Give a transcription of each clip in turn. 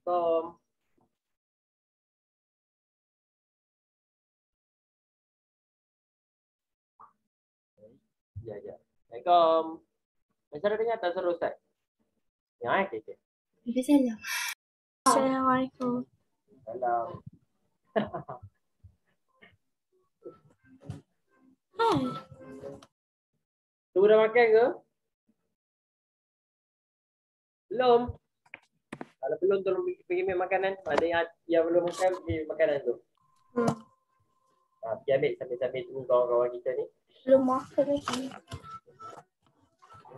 Assalamualaikum. Ya, ya. Assalamualaikum. Masih ada dengar tak suara Ustaz? Ya, okey. Bismillah. Assalamualaikum. Salam. Tu dah makan ke? Belum. Kalau belum tolong pergi ambil makanan. Ada yang belum makan pergi makanan tu. Pergi ambil sambil-sambil tunggu kawan-kawan kita ni. Belum makan lagi.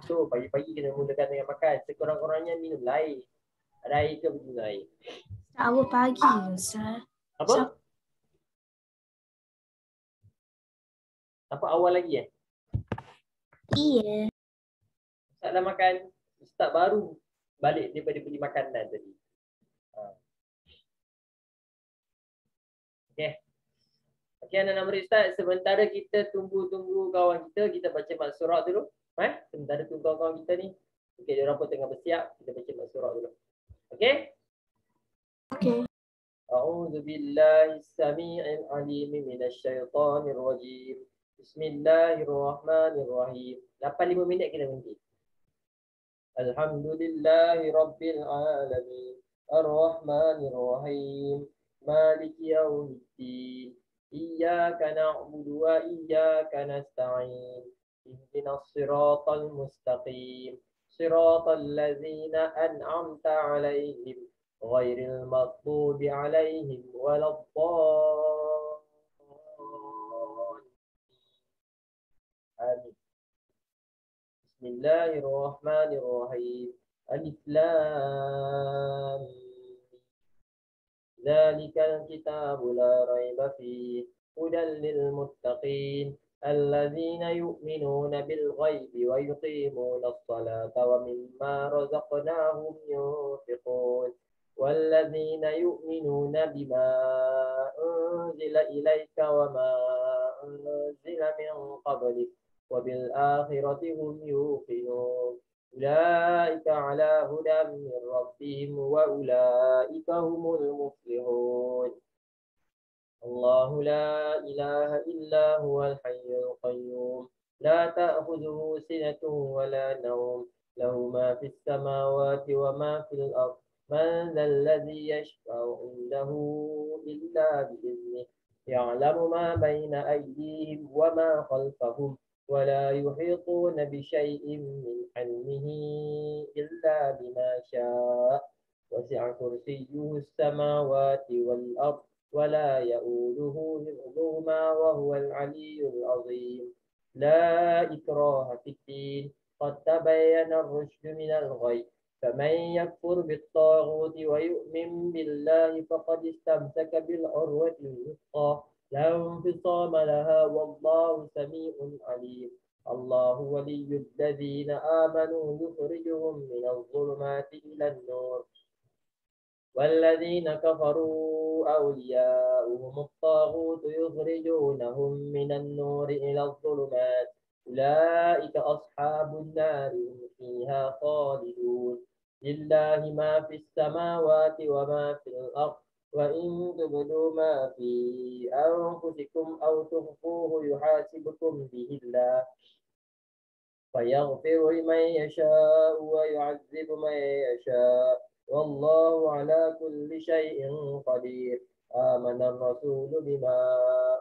Tu pagi-pagi kena mulakan dengan makan. Sekurang-kurangnya minum air. Ada air ke minum air? Awal pagi, Ustaz. Apa? Apa awal lagi Iya. Ustaz dah makan. Ustaz baru balik daripada pergi makanan tadi. Okey. Okey, anak nama Ustaz. Sementara kita tunggu-tunggu kawan kita baca mat surah dulu. Sementara tunggu kawan-kawan kita ni. Okey, dia orang pun tengah bersiap. Kita baca mat surah dulu. Okey? Okey. A'udzu billahi samii'il 'aliim minasy syaithaanir rajiim. Bismillahirrahmanirrahim. 8-5 minit kita berhenti. Alhamdulillahi rabbil alamin. Ar-Rahmanir Rahim. Maliki yaumiddin. Iyyaka na'budu wa iyyaka nasta'in. Ihdinas siratal mustaqim. Siratal ladzina an'amta 'alaihim ghairil maghdubi 'alaihim waladdallin. Amin. Bismillahirrahmanirrahim. Alif Lam. Dzalikal kitabu la raiba fihi hudan lil muttaqin alladzina yu'minuna bil ghaibi wa yuqimuna as-salata wa mimma razaqnahum yunfiqun walladzina yu'minuna bima unzila ilayka wa ma unzila min qablik وبالآخرة هم يوقنون أولئك على هدى من ربهم وأولئك هم المفلحون الله لا إله إلا هو الحي القيوم لا تأخذه سنة ولا نوم له ما في السماوات وما في الأرض من ذا الذي يشفع عنده إلا بإذنه يعلم ما بين أيديهم وما خلفهم ولا يحيطون بشيء من علمه إلا بما شاء وسع كرسيه السماوات والأرض ولا يؤوده حفظهما وهو العلي العظيم لا إكراه في الدين قد تبين الرشد من الغي فمن يكفر بالطاغوت ويؤمن بالله فقد استمسك بالعروة الوثقى لا انفصام لها والله سميع عليم الله ولي الذين آمنوا يخرجهم من الظلمات إلى النور والذين كفروا أولياؤهم الطاغوت يخرجونهم من النور إلى الظلمات أولئك أصحاب النار هم فيها خالدون لله ما في السماوات وما في الأرض وإن تبدوا ما في أنفسكم أو تخفوه يحاسبكم به الله فيغفر لمن يشاء ويعذب من يشاء والله على كل شيء قدير آمن الرسول بما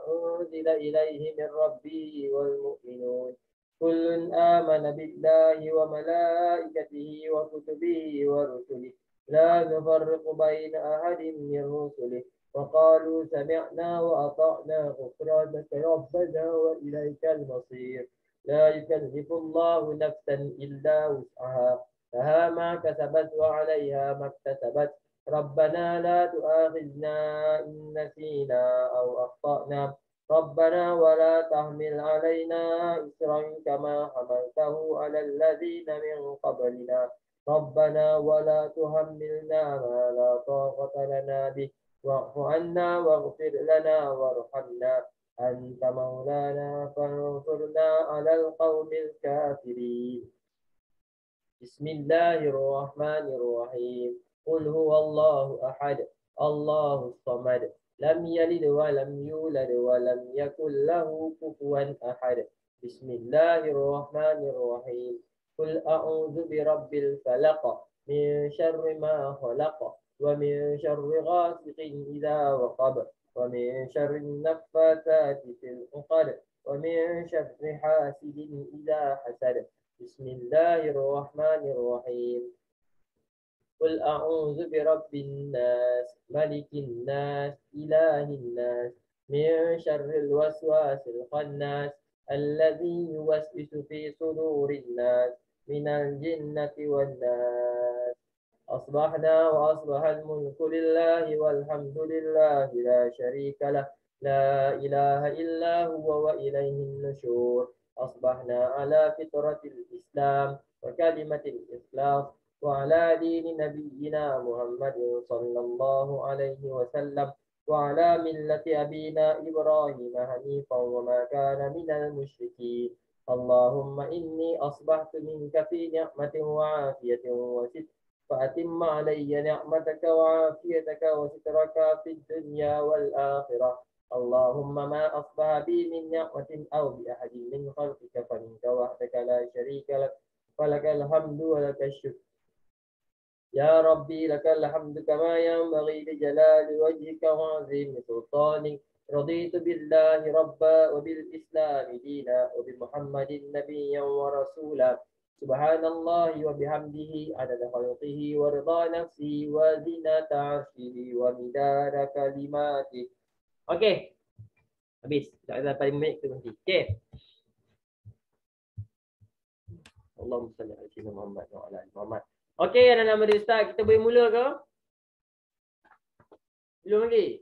أنزل إليه من ربه والمؤمنون كل آمن بالله وملائكته وكتبه ورسله لا نفرق بين أحد من رسله وقالوا سمعنا وأطعنا غفرانك ربنا وإليك المصير لا يكلف الله نفسا إلا وسعها لها ما كسبت وعليها ما اكتسبت ربنا لا تؤاخذنا إن نسينا أو أخطأنا ربنا ولا تحمل علينا إصرا كما حملته على الذين من قبلنا ربنا ولا تحملنا ما لا طاقة لنا به واعف عنا واغفر لنا وارحمنا أنت مولانا فانصرنا على القوم الكافرين بسم الله الرحمن الرحيم قل هو الله أحد الله الصمد لم يلد ولم يولد ولم يكن له كفوا أحد بسم الله الرحمن الرحيم قل أعوذ برب الفلق من شر ما خلق ومن شر غاسق إذا وقب ومن شر النفاثات في العقد ومن شر حاسد إذا حسد بسم الله الرحمن الرحيم قل أعوذ برب الناس ملك الناس إله الناس من شر الوسواس الخناس الذي يوسوس في صدور الناس من الجنة والناس أصبحنا وأصبح الملك لله والحمد لله لا شريك له لا إله إلا هو وإليه النشور أصبحنا على فطرة الإسلام وكلمة الإخلاص وعلى دين نبينا محمد صلى الله عليه وسلم وعلى ملة أبينا إبراهيم حنيفا وما كان من المشركين اللهم إني أصبحت منك في نعمة وعافية وستر فأتم علي نعمتك وعافيتك وسترك في الدنيا والآخرة اللهم ما أصبح بي من نعمة أو بأحد من خلقك فمنك وحدك لا شريك لك فلك الحمد ولك الشكر يا ربي لك الحمد كما ينبغي لجلال وجهك وعظيم سلطانك رضيت بالله ربا وبالإسلام دينا وبمحمد نبيا ورسولا سبحان الله وبحمده عدد خلقه ورضا نفسه وزنة عرشه ومدار كلماته. Okey, habis. Dah 8 minit kita berhenti. Okey. Allahumma salli ala sayyidina Muhammad wa ala ali Muhammad. Okey, anak-anak madrasah, kita boleh mula ke? Belum lagi?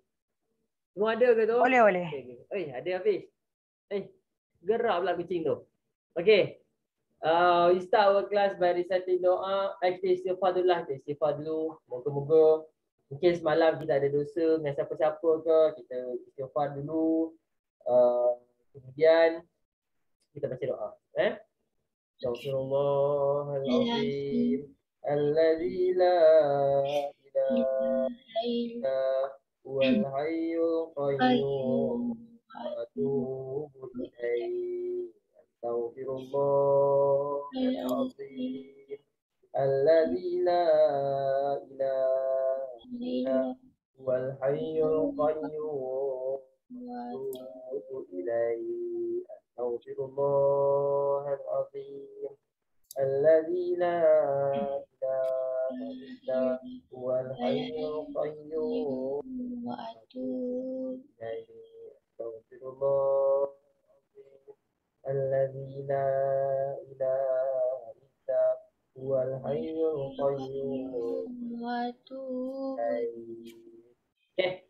Semua ada ke tu? Boleh, boleh. Okay. Ada Hafiz. Gerak pula kucing tu. Okey. We start our class by reciting doa. Istighfar dulu lah. Istighfar dulu. Moga-moga mungkin semalam kita ada dosa dengan siapa-siapa ke. Kita istighfar dulu. Kemudian kita baca doa. Astaghfirullahaladzim. Alladzi la ilaha illa huwal hayyul qayyum wa atubu ilaihi. Astaghfirullahaladzim. Alladzi la ilaha illa huwal hayyul qayyum wa atubu ilaihi. Astaghfirullahaladzim. الذي لا إله إلا هو الحي القيوم وأتوب إليه أستغفر الله الذي لا إله إلا هو الحي القيوم وأتوب إليه. Okay.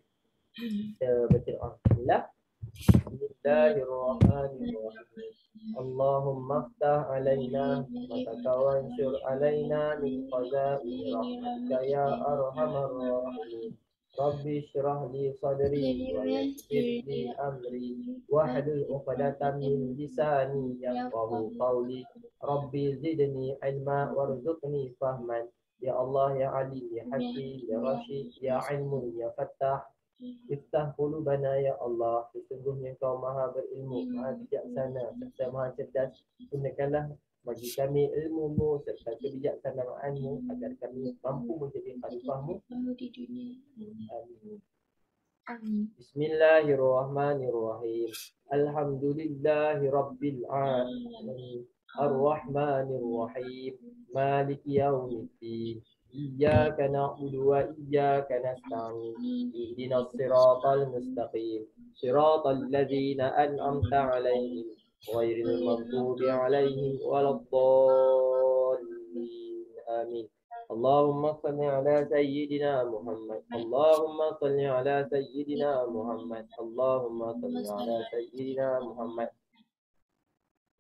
Kita baca doa. Bismillah. Bismillahirrahmanirrahim. Allahumma aftah alaina rahmataka wanshur alaina min khaza'in rahmatika ya arhamar rahimin. Rabbi shrah li sadri wa yassir li amri wahlul 'uqdatam min lisani yafqahu qawli. Rabbi zidni ilma warzuqni fahman. Ya Allah, ya Alim, ya Hakim, ya Rashid, ya Ilmun, ya Fattah. Iftah qulubana ya Allah. Sesungguhnya Kau maha berilmu, maha bijaksana serta maha cerdas. Gunakanlah bagi kami ilmu-Mu serta kebijaksanaan-Mu agar kami mampu menjadi khalifah-Mu di dunia. Amin. Bismillahirrahmanirrahim. Alhamdulillahi rabbil alamin. Ar-Rahmanir-Rahim. Maliki yaumiddin. إياك نعبد وإياك نستعين اهدنا الصراط المستقيم صراط الذين أنعمت عليهم غير المغضوب عليهم ولا الضالين آمين. اللهم صل على سيدنا محمد. اللهم صل على سيدنا محمد. اللهم صل على سيدنا محمد.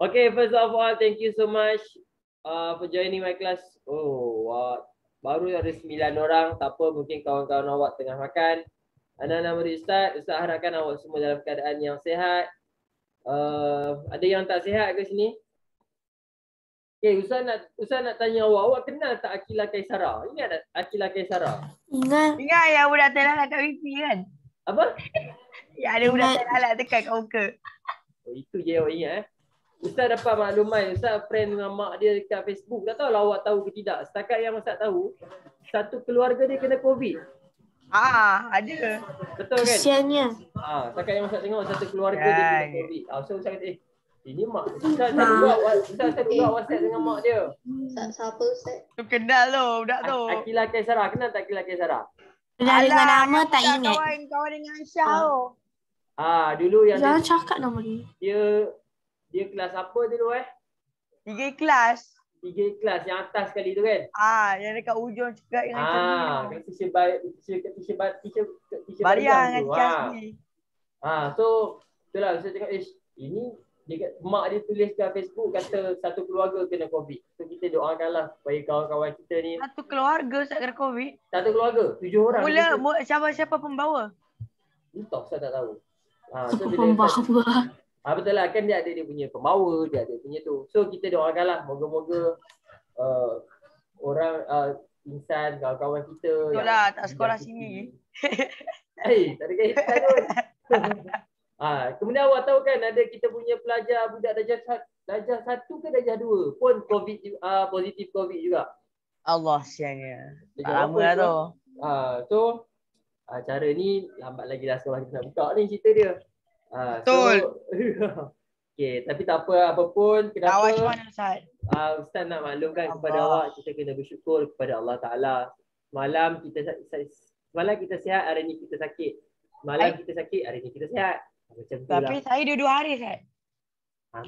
Okay, first of all, thank you so much for joining my class. Oh, wow. Baru ada 9 orang, tak apa, mungkin kawan-kawan awak tengah makan. Anak-anak murid Ustaz harapkan awak semua dalam keadaan yang sihat. Ada yang tak sihat ke sini? Okay, Ustaz nak tanya awak kenal tak Akilah Kaisara? Ingat tak Akilah Kaisara? Ingat. Ingat yang budak terlalat kat wifi kan? Apa? Yang ada budak terlalat tekan kat muka. Oh, itu je awak ingat Ustaz dapat maklumat, Ustaz friend dengan mak dia dekat Facebook. Tak tahu lah awak tahu ke tidak. Setakat yang Ustaz tahu, satu keluarga dia kena COVID. Ada. Betul kan? Kesiannya. Setakat yang Ustaz tengok, satu keluarga dia kena COVID. So Ustaz kata, ini mak. Ustaz buka WhatsApp dengan mak dia. Siapa Ustaz? Tu kenal tu budak tu. Akilah Kaisara. Kenal tak Akilah Kaisara? Dengar dengan nama tak budak ingat. Kawan dengan Aisyah tu. Dulu yang Jangan cakap nama dia. dia kelas apa dulu 3 kelas. 3 kelas yang atas sekali tu kan? Yang dekat ujung cakap dengan Cazmi. Teacher Bariang dengan tu. Cazmi. So itulah saya tengok ini dia, mak dia tulis kat Facebook kata satu keluarga kena COVID. So kita doakanlah supaya kawan-kawan kita ni. Satu keluarga Ustaz kena COVID. Satu keluarga, 7 orang. Mula siapa pembawa? Entah saya tak tahu. Apa pembawa? Betul lah kan dia ada dia punya pembawa, dia ada punya tu. So kita doakanlah moga-moga orang insan kawan-kawan kita. Betul lah tak sekolah sini. Tak ada kaitan pun. Kemudian awak tahu kan ada kita punya pelajar budak darjah 1 ke darjah 2 pun COVID positif COVID juga. Allah siangnya. Lama lah tu. So cara ni lambat lagi lah sekolah kita nak buka ni cerita dia. Betul. Okay, tapi tak apa pun kenapa Awak mana Ustaz? Ustaz nak maklumkan kepada awak kita kena bersyukur kepada Allah Ta'ala. Semalam kita sihat, hari ni kita sakit. Semalam kita sakit, hari ni kita sihat. Macam tu Tapi lah. saya 2 hari Ustaz.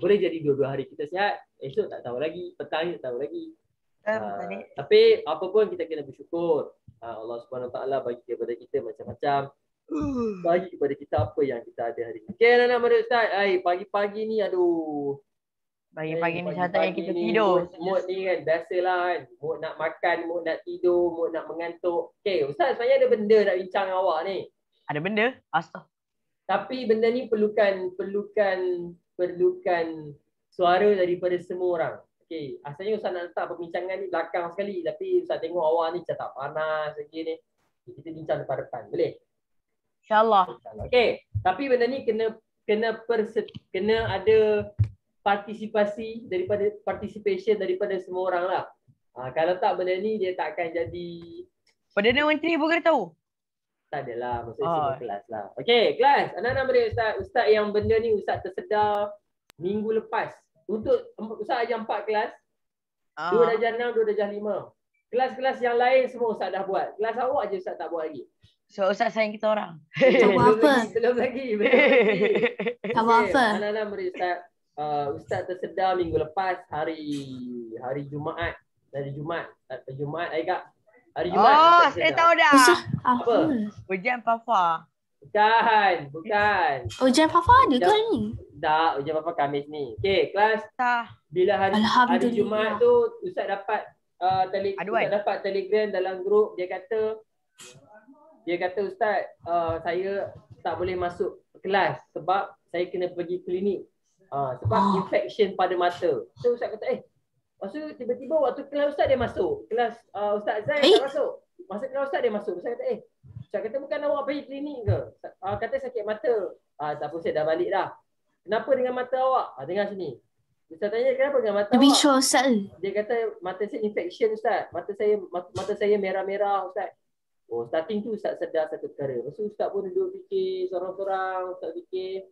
Boleh jadi 2 hari kita sihat, esok tak tahu lagi, petang ni tak tahu lagi. Tadi. Tapi apa pun kita kena bersyukur. Allah Subhanahu Wa Ta'ala bagi kepada kita macam-macam. Bagi kepada kita apa yang kita ada hari ni. Okay, anak-anak murid Ustaz. Pagi-pagi ni aduh. Pagi-pagi ni saatnya kita tidur. Mood ni kan biasalah kan. Mood nak makan, mood nak tidur, mood nak mengantuk. Okay, Ustaz sebenarnya ada benda nak bincang dengan awak ni. Ada benda? Astaga. Tapi benda ni perlukan suara daripada semua orang. Okay, asalnya Ustaz nak letak perbincangan ni belakang sekali. Tapi Ustaz tengok awak ni macam tak panas lagi ni. Kita bincang depan-depan. Boleh? InsyaAllah. Okay, tapi benda ni kena ada participation daripada semua orang lah. Kalau tak benda ni dia tak akan jadi. Perdana Menteri pun kena tahu. Tak adalah, maksudnya semua kelas lah. Okay, kelas. Anak-anak murid Ustaz yang benda ni Ustaz tersedar minggu lepas. Untuk Ustaz ajar 4 kelas. 2 darjah 6, 2 darjah 5. Kelas-kelas yang lain semua Ustaz dah buat. Kelas awak je Ustaz tak buat lagi. So Ustaz sayang kita orang. Tak buat apa. Belum lagi. Tak buat apa. Anak-anak murid Ustaz tersedar minggu lepas hari Jumaat. Hari Jumaat Kak. Hari Jumaat. Saya tahu dah. Apa? Ujian Fafa. Bukan. Ujian Fafa ada ke ni? Tak, ujian Fafa Khamis ni. Okay, kelas. Bila hari Jumaat tu Ustaz dapat telegram dalam grup. Dia kata Ustaz, saya tak boleh masuk kelas sebab saya kena pergi klinik. Sebab infection pada mata. So Ustaz kata, maksud tiba-tiba waktu kelas Ustaz dia masuk. Kelas Ustaz Zain tak masuk. Masa kelas Ustaz dia masuk. Ustaz kata, Ustaz kata bukan awak pergi klinik ke? Kata sakit mata. Tak apa, saya dah balik dah. Kenapa dengan mata awak? Dengar sini. Ustaz tanya kenapa dengan mata Lebih awak? sure Ustaz. Dia kata mata saya infection Ustaz. Mata saya merah-merah Ustaz. Starting tu Ustaz sedar satu perkara. Lepas tu Ustaz pun duduk fikir sorang-sorang. Ustaz fikir.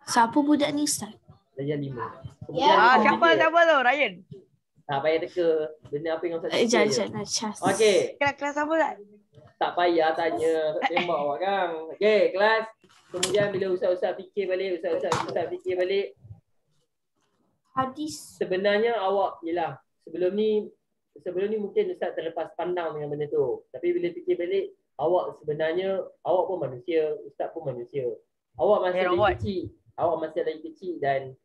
Siapa budak ni Ustaz? Darjah 5. Siapa tu? Ryan? Tak payah teka. Benda apa yang Ustaz fikir je. Sekejap. Okey. Kelas apa Ustaz? Tak payah tanya. Tak tembak awak kan. Okey, kelas. Kemudian bila Ustaz fikir balik. Ustaz fikir balik. Hadis. Sebenarnya awak, yelah. Sebelum ni mungkin Ustaz terlepas pandang dengan benda tu. Tapi bila fikir balik, awak pun manusia. Ustaz pun manusia. Awak masih lagi kecil dan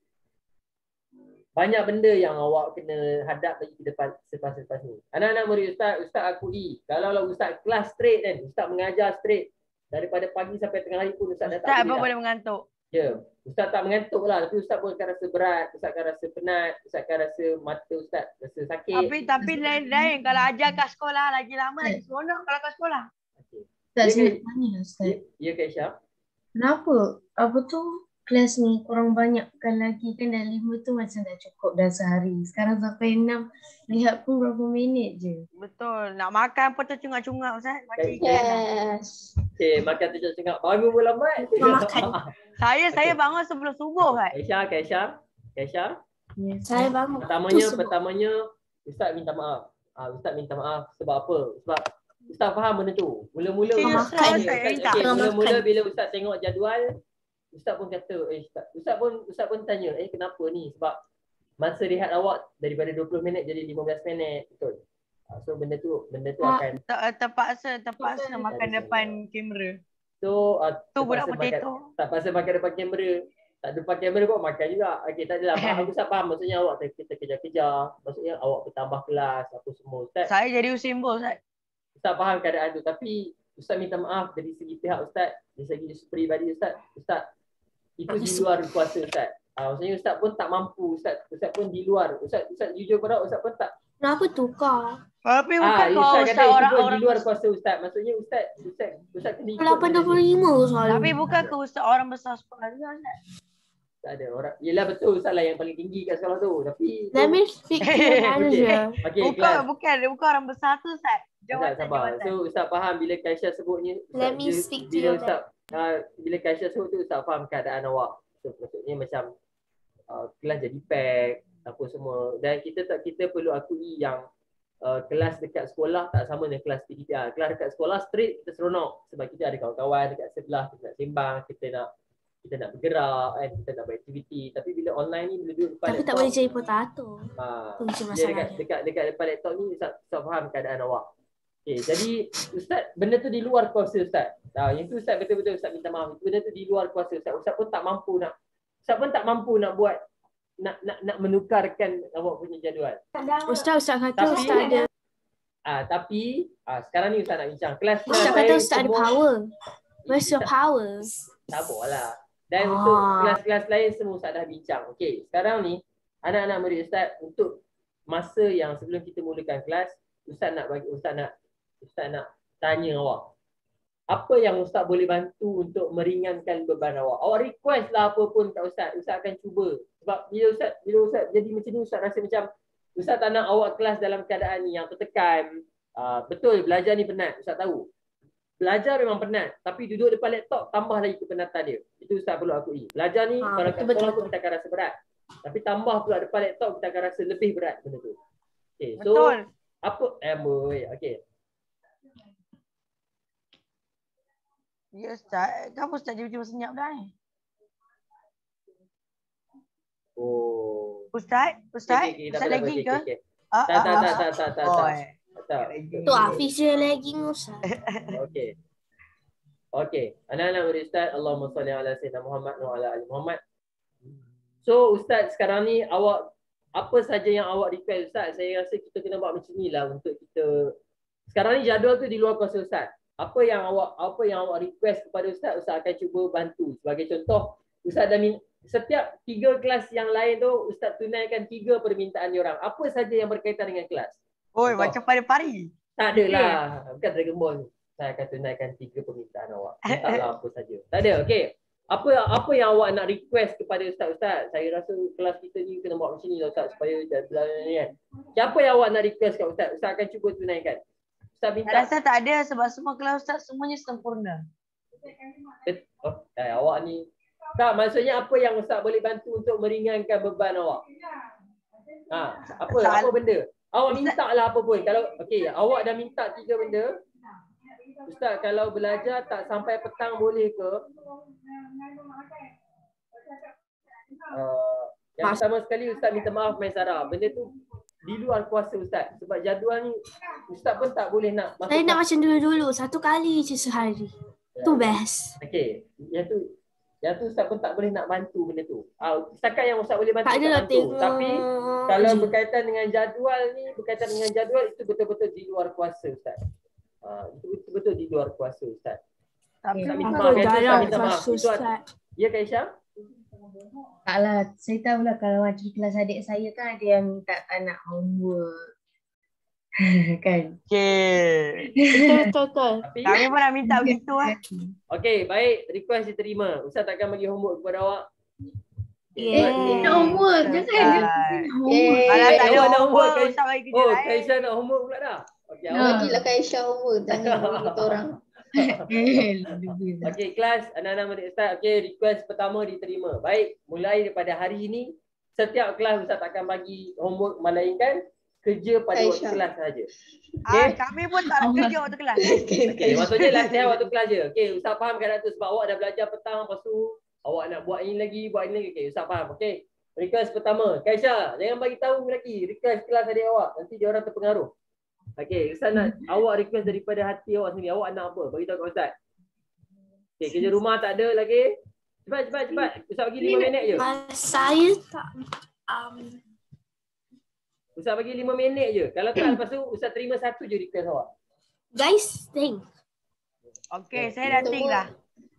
banyak benda yang awak kena hadap lagi ke depan selepas ni. Anak-anak murid Ustaz akui. Kalau Ustaz kelas straight kan, Ustaz mengajar straight. Daripada pagi sampai tengah hari pun Ustaz dah tak boleh. Ustaz pun boleh mengantuk. Ya, Ustaz tak mengantuk lah, tapi Ustaz pun akan rasa berat, Ustaz akan rasa penat, Ustaz akan rasa mata Ustaz rasa sakit. Tapi lain-lain kalau ajar kat sekolah lagi lama lagi seronok kalau kat sekolah. Okay. Tak Ya, saya nak Kak- tanya lah Ustaz. Ya Kak Syah. Kenapa? Apa tu kelas ni korang banyakkan lagi kan dah 5 tu macam dah cukup dah sehari. Sekarang sampai 6 lihat pun berapa minit je. Betul. Nak makan pun tercungak-cungak Ustaz. Macam Baik. ikan. Yes. Okay, makan tu cengak bangun pun lambat. Tengah makan. Saya bangun sebelum subuh kan. Kak Syah. Yes. Saya bangun. Pertamanya Ustaz minta maaf. Ustaz minta maaf sebab apa? Sebab Ustaz faham benda tu. Mula-mula Serius, makan. saya minta. Mula-mula Makan. bila Ustaz tengok jadual, Ustaz pun kata, Ustaz pun tanya, kenapa ni? Sebab masa rehat awak daripada 20 minit jadi 15 minit. Betul. So benda tu akan Terpaksa makan depan kamera. so Tu budak terpaksa makan- potato. tak pasal makan depan kamera. Tak depan kamera pun makan juga. Okey, tak adalah. Aku tak faham. Maksudnya awak kita kejar-kejar. Maksudnya awak bertambah kelas apa semua. Ustaz Saya jadi Usain Bolt Ustaz. faham keadaan tu. Tapi Ustaz minta maaf dari segi pihak Ustaz. Dari segi peribadi Ustaz itu di luar kuasa Ustaz. Maksudnya Ustaz pun tak mampu. Ustaz pun di luar. Ustaz jujur pada Ustaz pun tak. Kenapa tukar? Tapi bukan kau Ustaz Ustaz kata itu pun orang-orang. di luar kuasa Ustaz. Maksudnya Ustaz kena ikut. 85 soalan. Tapi bukan ke Ustaz orang besar sekolah juga Ustaz. Tak ada orang. Yelah betul Ustaz lah yang paling tinggi kat sekolah tu. Tapi Let me speak to your manager. okey, kelas. Bukan orang besar tu Ustaz. Sabar. Jawatan. So Ustaz faham bila Kaisha sebutnya Let me speak to bila your Ustaz bila Kaisha sebut tu Ustaz faham keadaan awak. So, maksudnya macam kelas jadi pack apa semua dan kita perlu akui yang kelas dekat sekolah tak sama dengan kelas PDPR. Kelas dekat sekolah straight kita seronok sebab kita ada kawan-kawan dekat sebelah, kita nak sembang, kita nak bergerak kan, kita nak beraktiviti. Tapi bila online ni bila duduk depan Tapi tak boleh jadi potato. Itu je dia masalahnya. dekat depan laptop ni Ustaz faham keadaan awak. Okay, jadi Ustaz benda tu di luar kuasa Ustaz. Yang tu Ustaz betul-betul Ustaz minta maaf. Benda tu di luar kuasa Ustaz. Ustaz pun tak mampu nak buat nak menukarkan awak punya jadual. Ustaz kata Tapi- Ustaz ada. Tapi sekarang ni Ustaz nak bincang kelas Ustaz saya kata Ustaz ada semua- power. Where's your power? Sabarlah. Dan untuk kelas-kelas lain semua Ustaz dah bincang. Okey, sekarang ni anak-anak murid Ustaz untuk masa yang sebelum kita mulakan kelas, Ustaz nak tanya awak. Apa yang Ustaz boleh bantu untuk meringankan beban awak? Awak request lah apa pun kat Ustaz. Ustaz akan cuba. Sebab bila Ustaz jadi macam ni, Ustaz rasa macam Ustaz tak nak awak kelas dalam keadaan ni yang tertekan. Betul, belajar ni penat. Ustaz tahu. Belajar memang penat. Tapi duduk depan laptop, tambah lagi kepenatan dia. Itu Ustaz perlu akui. Belajar ni kalau kat sekolah pun kita akan rasa berat. Tapi tambah pula depan laptop, kita akan rasa lebih berat benda tu. Okay, so Betul. apa? Okay. Ya Ustaz. Kenapa Ustaz tiba-tiba senyap dah ni? Oh. Ustaz Okay, Ustaz lagi ke? okay. Tak. Oh, Tak. Tu Hafiz je lagging Ustaz. Okey. Anak-anak murid Ustaz, Allahumma salli ala sayyidina Muhammad wa ala ali Muhammad. So Ustaz sekarang ni awak apa saja yang awak request Ustaz, saya rasa kita kena buat macam ni lah untuk kita. Sekarang ni jadual tu di luar kuasa Ustaz. Apa yang awak request kepada Ustaz, Ustaz akan cuba bantu. Sebagai contoh, Ustaz dah setiap 3 kelas yang lain tu Ustaz tunaikan 3 permintaan diorang. Apa saja yang berkaitan dengan kelas? Oi, macam pari-pari. Tak adalah. Bukan Dragon Ball. Saya akan tunaikan 3 permintaan awak. Mintalah apa saja. Tak ada. Okey. Apa yang awak nak request kepada Ustaz? Saya rasa kelas kita ni kena buat macam ni lah Ustaz supaya jadual ni kan. Apa yang awak nak request kat Ustaz? Ustaz akan cuba tunaikan. Ustaz minta. Saya rasa tak ada sebab semua kelas Ustaz semuanya sempurna. Awak ni. Tak, maksudnya apa yang Ustaz boleh bantu untuk meringankan beban awak? Apa benda? Awak minta lah apa pun. Kalau awak dah minta 3 benda. Ustaz kalau belajar tak sampai petang boleh ke? Yang pertama sekali Ustaz minta maaf Maisara. Benda tu di luar kuasa Ustaz. Sebab jadual ni Ustaz pun tak boleh nak masuk. Saya nak macam dulu-dulu. 1 kali je sehari. Tu best. Okey. Yang tu Ustaz pun tak boleh nak bantu benda tu. Setakat yang Ustaz boleh bantu Tak adalah bantu. tengok. Tapi kalau berkaitan dengan jadual itu betul-betul di luar kuasa Ustaz. Itu betul-betul di luar kuasa Ustaz. Tapi Ustaz minta bukan maaf. Dalam Minta maaf. kuasa Ustaz. Ya Kak Aisyah? Taklah, saya tahulah kalau di kelas adik saya kan ada yang minta tak nak homework. Kan? Okay. Betul. Tapi Kami pun nak minta begitu lah. okey, baik, request diterima. Ustaz takkan bagi homework kepada awak. Yeah. Nak homework, jangan Alright. dia homework. Kalau tak ada Awak nak homework, homework, Ustaz bagi kerja Oh, lain. Kaisha nak homework pula dah. Okey, Nah. awak. Bagilah Kaisha homework. Jangan bagi kita orang. Okey, kelas anak-anak murid Ustaz. Okey, request pertama diterima. Baik, mulai daripada hari ini setiap kelas Ustaz takkan bagi homework melainkan kerja pada waktu Aisyah. kelas sahaja. Kami pun tak nak kerja waktu kelas. Okey, maksudnya latihan waktu kelas je. Okey, Ustaz faham keadaan tu sebab awak dah belajar petang, lepas tu awak nak buat ini lagi, buat ini lagi. Okey, Ustaz faham. Okey. Request pertama, Kaisha, jangan bagi tahu lagi request kelas adik awak. Nanti dia orang terpengaruh. Okey, Ustaz nak awak request daripada hati awak sendiri. Awak nak apa? Bagi tahu kat Ustaz. Okey, kerja rumah tak ada lagi. Cepat. Ustaz bagi 5 minit je. Saya tak Ustaz bagi 5 minit je. Kalau tak lepas tu Ustaz terima satu je request awak. guys think Okay, saya dah think dah.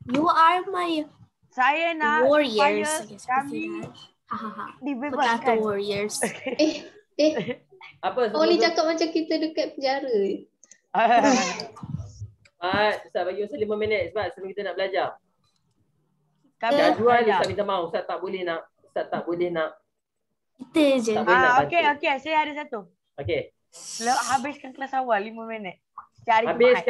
you are my Saya nak warriors. supaya I guess we kami say that. Hahaha. Potato dibebaskan. warriors. Apa? Awak ni cakap macam kita dekat penjara. Ustaz bagi Ustaz 5 minit sebab sebelum kita nak belajar. Kami Jadual belajar. Ustaz minta maaf. Ustaz tak boleh nak. Kita je. Tak boleh nak bantu. Okay, saya ada satu. Okey. Habiskan kelas awal 5 minit. Setiap hari Jumaat.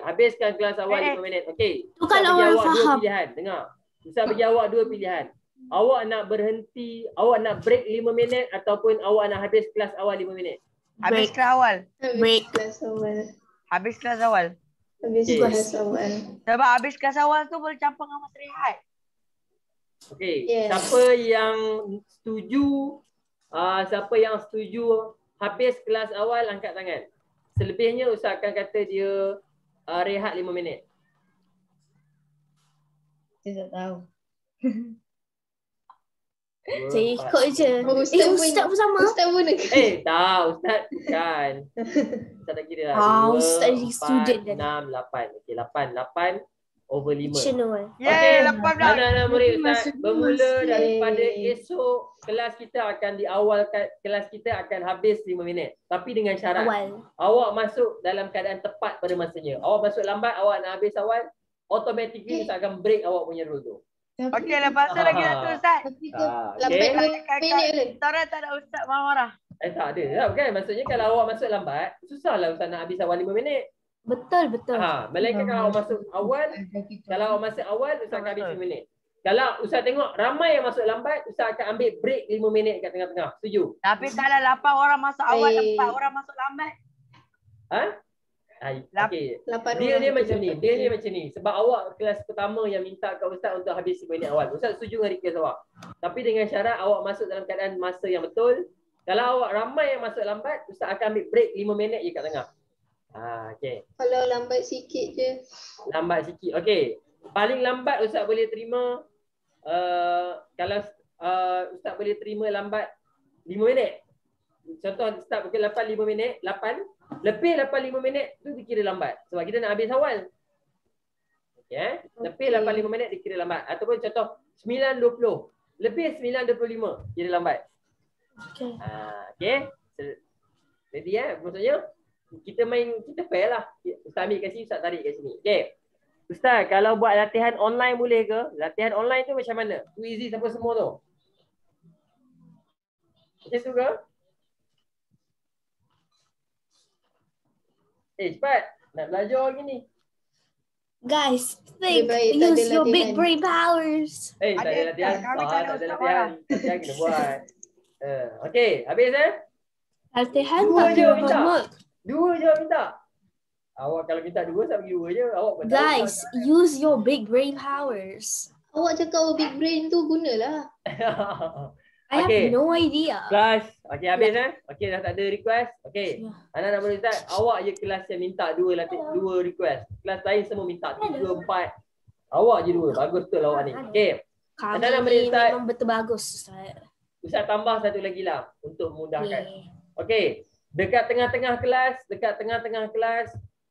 Habiskan kelas awal 5 minit. Okey. Tu Ustaz kalau bagi orang awak dua faham. pilihan. Dengar. Ustaz bagi awak dua pilihan. Awak nak berhenti, awak nak break 5 minit ataupun awak nak habis kelas awal 5 minit. Habis Break. kelas awal. Break. Kelas awal. Habis kelas awal. Habis Okay. kelas awal. Sebab habis kelas awal tu boleh campur dengan masa rehat. Okey. Yes. Siapa yang setuju habis kelas awal angkat tangan. Selebihnya Ustaz akan kata dia rehat 5 minit. Saya tak tahu. Saya ikut je. Ustaz pun sama. Ustaz pun dekat. Tak, Ustaz bukan. Ustaz tak kira lah. Ustaz jadi student dah. 6, 8. Okey, 8 over 5. Fictional. Yeay, 18. Anak-anak murid Ustaz, Masuk bermula kelas. daripada Yeay. esok kelas kita akan kelas kita akan habis 5 minit. Tapi dengan syarat Awal. awak masuk dalam keadaan tepat pada masanya. Awak masuk lambat, awak nak habis awal, automatically Ustaz akan break awak punya rule tu. Okey, lepas tu lagi satu Ustaz. Tapi tu Okey. 8 minit je. Orang tak ada Ustaz marah-marah. Tak ada lah kan. Maksudnya kalau awak masuk lambat, susahlah Ustaz nak habis awal 5 minit. Betul. Melainkan kalau awak masuk awal, kalau awak masuk awal, Ustaz akan habis 5 minit. Kalau Ustaz tengok ramai yang masuk lambat, Ustaz akan ambil break 5 minit kat tengah-tengah. Setuju? Tapi tak ada 8 orang masuk awal, Eh. 4 orang masuk lambat. Okey. 8 Dia macam ni. Sebab awak kelas pertama yang minta kat Ustaz untuk habis 5 minit awal. Ustaz setuju dengan request awak. Tapi dengan syarat awak masuk dalam keadaan masa yang betul. Kalau awak ramai yang masuk lambat, Ustaz akan ambil break 5 minit je kat tengah. Okey. Kalau lambat sikit je. Lambat sikit. Okey. Paling lambat Ustaz boleh terima kalau Ustaz boleh terima lambat 5 minit. Contoh start pukul 8 5 minit, 8 lebih 8 5 minit tu dikira lambat sebab kita nak habis awal. Okey Lebih 8 5 minit dikira lambat ataupun contoh 9.20 lebih 9.25 kira lambat. Okay. Okey. Jadi maksudnya kita fair lah. Ustaz ambil kat sini, Ustaz tarik kat sini. Okey. Ustaz, kalau buat latihan online boleh ke? Latihan online tu macam mana? Too easy siapa semua tu? Macam tu ke? Cepat. Nak belajar lagi ni. Guys, think. Lebih baik tak ada Use your big latihan. brain powers. Tak Ada, ada latihan. kami tak ada Tak ada Ustaz latihan. Latihan kena buat. Okey, habis Latihan Dua tak je ada minta. homework. 2 je minta. Awak kalau minta 2, saya bagi 2 je. Awak pun tahu Guys, use your big brain powers. Awak cakap big brain tu gunalah. I Okay. have no idea. Kelas. Okey, habis Okey, dah tak ada request. Okey. Ya. Anak-anak murid Ustaz, awak je kelas yang minta 2 request. Kelas lain semua minta 3, 4. Awak je 2. Bagus betul awak ni. Okey. Kami Anak-anak ni murid Ustaz. memang betul bagus, Ustaz. Ustaz tambah satu lagi lah untuk memudahkan. Yeah. Okey. Dekat tengah-tengah kelas,